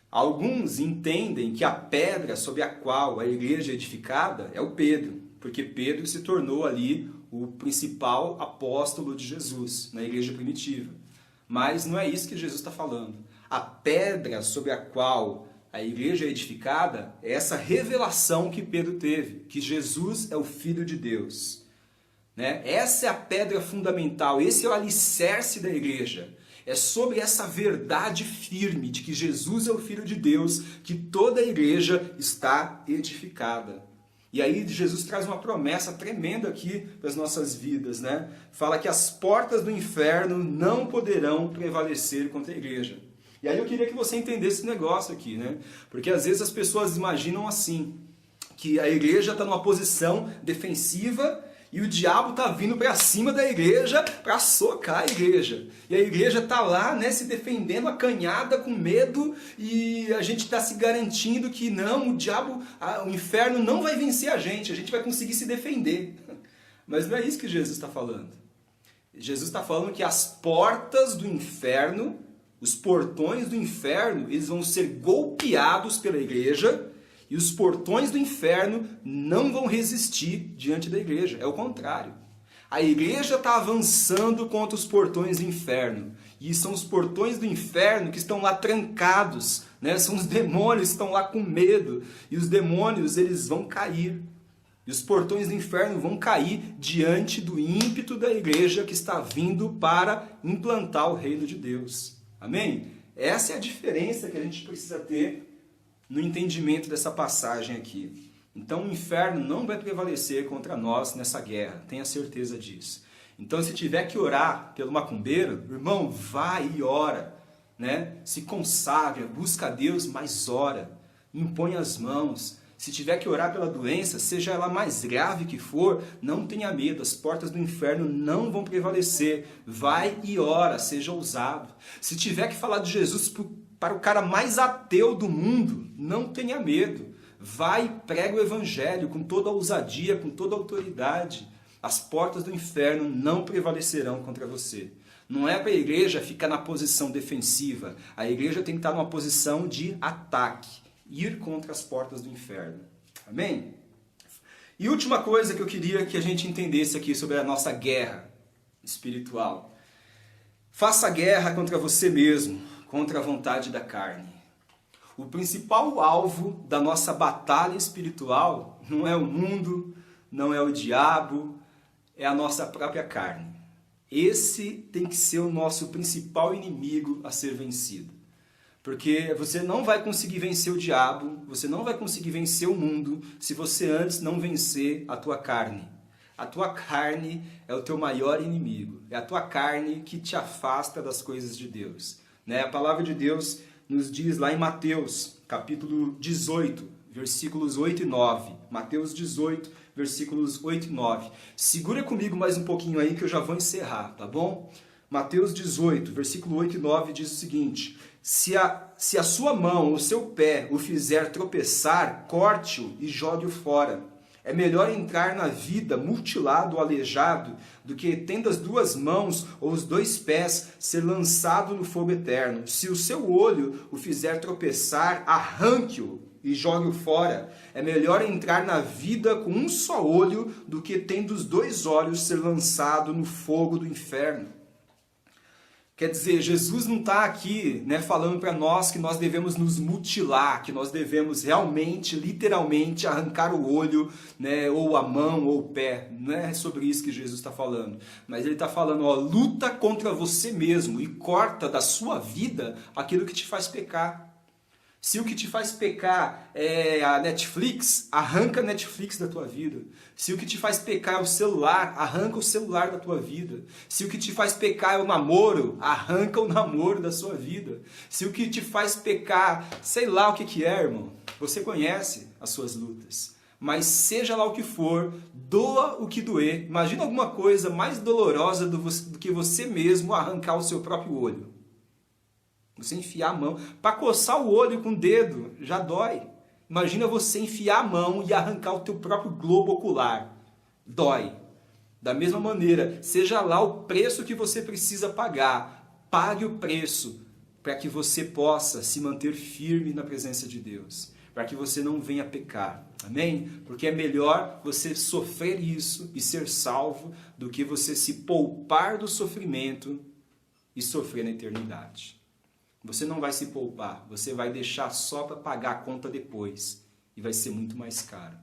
Alguns entendem que a pedra sobre a qual a igreja é edificada é o Pedro, porque Pedro se tornou ali o principal apóstolo de Jesus na igreja primitiva. Mas não é isso que Jesus está falando. A pedra sobre a qual a igreja é edificada é essa revelação que Pedro teve, que Jesus é o Filho de Deus. Né? Essa é a pedra fundamental, esse é o alicerce da igreja. É sobre essa verdade firme de que Jesus é o Filho de Deus que toda a igreja está edificada. E aí Jesus traz uma promessa tremenda aqui para as nossas vidas, né? Fala que as portas do inferno não poderão prevalecer contra a igreja. E aí eu queria que você entendesse esse negócio aqui, né? Porque às vezes as pessoas imaginam assim, que a igreja está numa posição defensiva e o diabo está vindo para cima da igreja para socar a igreja. E a igreja está lá, né, se defendendo, acanhada, com medo, e a gente está se garantindo que não, o diabo, o inferno não vai vencer a gente vai conseguir se defender. Mas não é isso que Jesus está falando. Jesus está falando que as portas do inferno, os portões do inferno, eles vão ser golpeados pela igreja, e os portões do inferno não vão resistir diante da igreja. É o contrário. A igreja está avançando contra os portões do inferno. E são os portões do inferno que estão lá trancados. Né? São os demônios que estão lá com medo. E os demônios, eles vão cair. E os portões do inferno vão cair diante do ímpeto da igreja que está vindo para implantar o reino de Deus. Amém? Essa é a diferença que a gente precisa ter no entendimento dessa passagem aqui. Então o inferno não vai prevalecer contra nós nessa guerra, tenha certeza disso. Então se tiver que orar pelo macumbeiro, irmão, vai e ora, né? Se consagra, busca a Deus, mas ora, impõe as mãos. Se tiver que orar pela doença, seja ela mais grave que for, não tenha medo, as portas do inferno não vão prevalecer. Vai e ora, seja ousado. Se tiver que falar de Jesus para o cara mais ateu do mundo, não tenha medo. Vai e prega o evangelho com toda a ousadia, com toda a autoridade. As portas do inferno não prevalecerão contra você. Não é para a igreja ficar na posição defensiva. A igreja tem que estar numa posição de ataque. Ir contra as portas do inferno. Amém? E última coisa que eu queria que a gente entendesse aqui sobre a nossa guerra espiritual. Faça guerra contra você mesmo, contra a vontade da carne. O principal alvo da nossa batalha espiritual não é o mundo, não é o diabo, é a nossa própria carne. Esse tem que ser o nosso principal inimigo a ser vencido. Porque você não vai conseguir vencer o diabo, você não vai conseguir vencer o mundo se você antes não vencer a tua carne. A tua carne é o teu maior inimigo. É a tua carne que te afasta das coisas de Deus. Né? A palavra de Deus nos diz lá em Mateus, capítulo 18, versículos 8 e 9. Mateus 18, versículos 8 e 9. Segura comigo mais um pouquinho aí que eu já vou encerrar, tá bom? Mateus 18, versículo 8 e 9 diz o seguinte: Se a sua mão, o seu pé, o fizer tropeçar, corte-o e jogue-o fora. É melhor entrar na vida mutilado ou aleijado do que, tendo as duas mãos ou os dois pés, ser lançado no fogo eterno. Se o seu olho o fizer tropeçar, arranque-o e jogue-o fora. É melhor entrar na vida com um só olho do que, tendo os dois olhos, ser lançado no fogo do inferno. Quer dizer, Jesus não está aqui, né, falando para nós que nós devemos nos mutilar, que nós devemos realmente, literalmente, arrancar o olho, né, ou a mão, ou o pé. Não é sobre isso que Jesus está falando. Mas ele está falando, ó, luta contra você mesmo e corta da sua vida aquilo que te faz pecar. Se o que te faz pecar é a Netflix, arranca a Netflix da tua vida. Se o que te faz pecar é o celular, arranca o celular da tua vida. Se o que te faz pecar é o namoro, arranca o namoro da sua vida. Se o que te faz pecar, sei lá o que é, irmão. Você conhece as suas lutas. Mas seja lá o que for, doa o que doer. Imagina alguma coisa mais dolorosa do que você mesmo arrancar o seu próprio olho. Você enfiar a mão, para coçar o olho com o dedo, já dói. Imagina você enfiar a mão e arrancar o teu próprio globo ocular. Dói. Da mesma maneira, seja lá o preço que você precisa pagar, pague o preço para que você possa se manter firme na presença de Deus, para que você não venha pecar. Amém? Porque é melhor você sofrer isso e ser salvo do que você se poupar do sofrimento e sofrer na eternidade. Você não vai se poupar, você vai deixar só para pagar a conta depois e vai ser muito mais caro.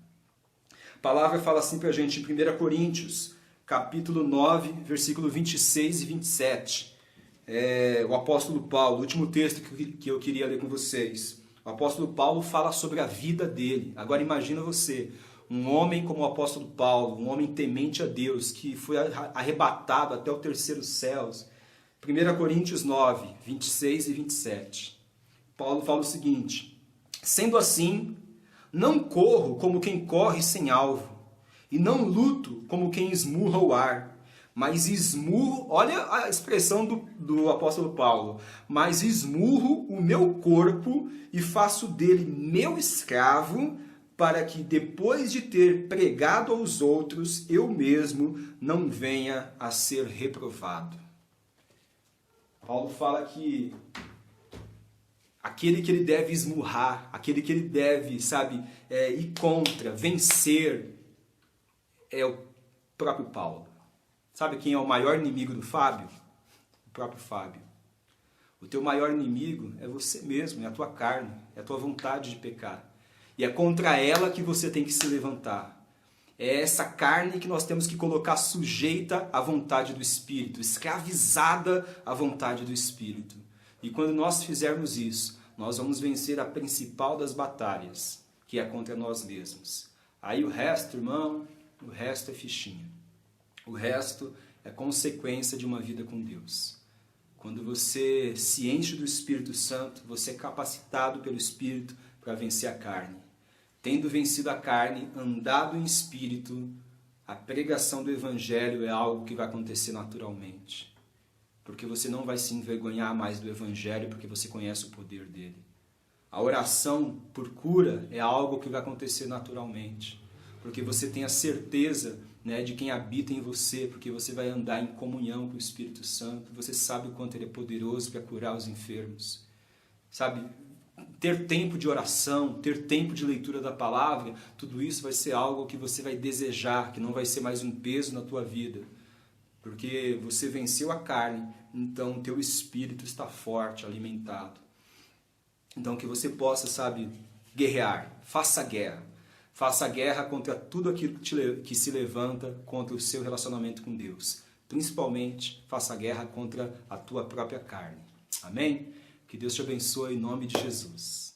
A palavra fala assim para a gente em 1 Coríntios, capítulo 9, versículo 26 e 27. O apóstolo Paulo, o último texto que eu queria ler com vocês. O apóstolo Paulo fala sobre a vida dele. Agora imagina você, um homem como o apóstolo Paulo, um homem temente a Deus, que foi arrebatado até o terceiro céus. 1 Coríntios 9, 26 e 27. Paulo fala o seguinte: sendo assim, não corro como quem corre sem alvo, e não luto como quem esmurra o ar, mas esmurro, olha a expressão do apóstolo Paulo, mas esmurro o meu corpo e faço dele meu escravo, para que depois de ter pregado aos outros, eu mesmo não venha a ser reprovado. Paulo fala que aquele que ele deve esmurrar, aquele que ele deve, ir contra, vencer, é o próprio Paulo. Sabe quem é o maior inimigo do Fábio? O próprio Fábio. O teu maior inimigo é você mesmo, é a tua carne, é a tua vontade de pecar. E é contra ela que você tem que se levantar. É essa carne que nós temos que colocar sujeita à vontade do Espírito, escravizada à vontade do Espírito. E quando nós fizermos isso, nós vamos vencer a principal das batalhas, que é contra nós mesmos. Aí o resto, irmão, o resto é fichinha. O resto é consequência de uma vida com Deus. Quando você se enche do Espírito Santo, você é capacitado pelo Espírito para vencer a carne. Tendo vencido a carne, andado em Espírito, a pregação do Evangelho é algo que vai acontecer naturalmente. Porque você não vai se envergonhar mais do Evangelho, porque você conhece o poder dele. A oração por cura é algo que vai acontecer naturalmente. Porque você tem a certeza, de quem habita em você, porque você vai andar em comunhão com o Espírito Santo, você sabe o quanto ele é poderoso para curar os enfermos. Ter tempo de oração, ter tempo de leitura da palavra, tudo isso vai ser algo que você vai desejar, que não vai ser mais um peso na tua vida. Porque você venceu a carne, então o teu espírito está forte, alimentado. Então que você possa, guerrear, faça guerra. Faça guerra contra tudo aquilo que se levanta contra o seu relacionamento com Deus. Principalmente, faça guerra contra a tua própria carne. Amém? Que Deus te abençoe em nome de Jesus.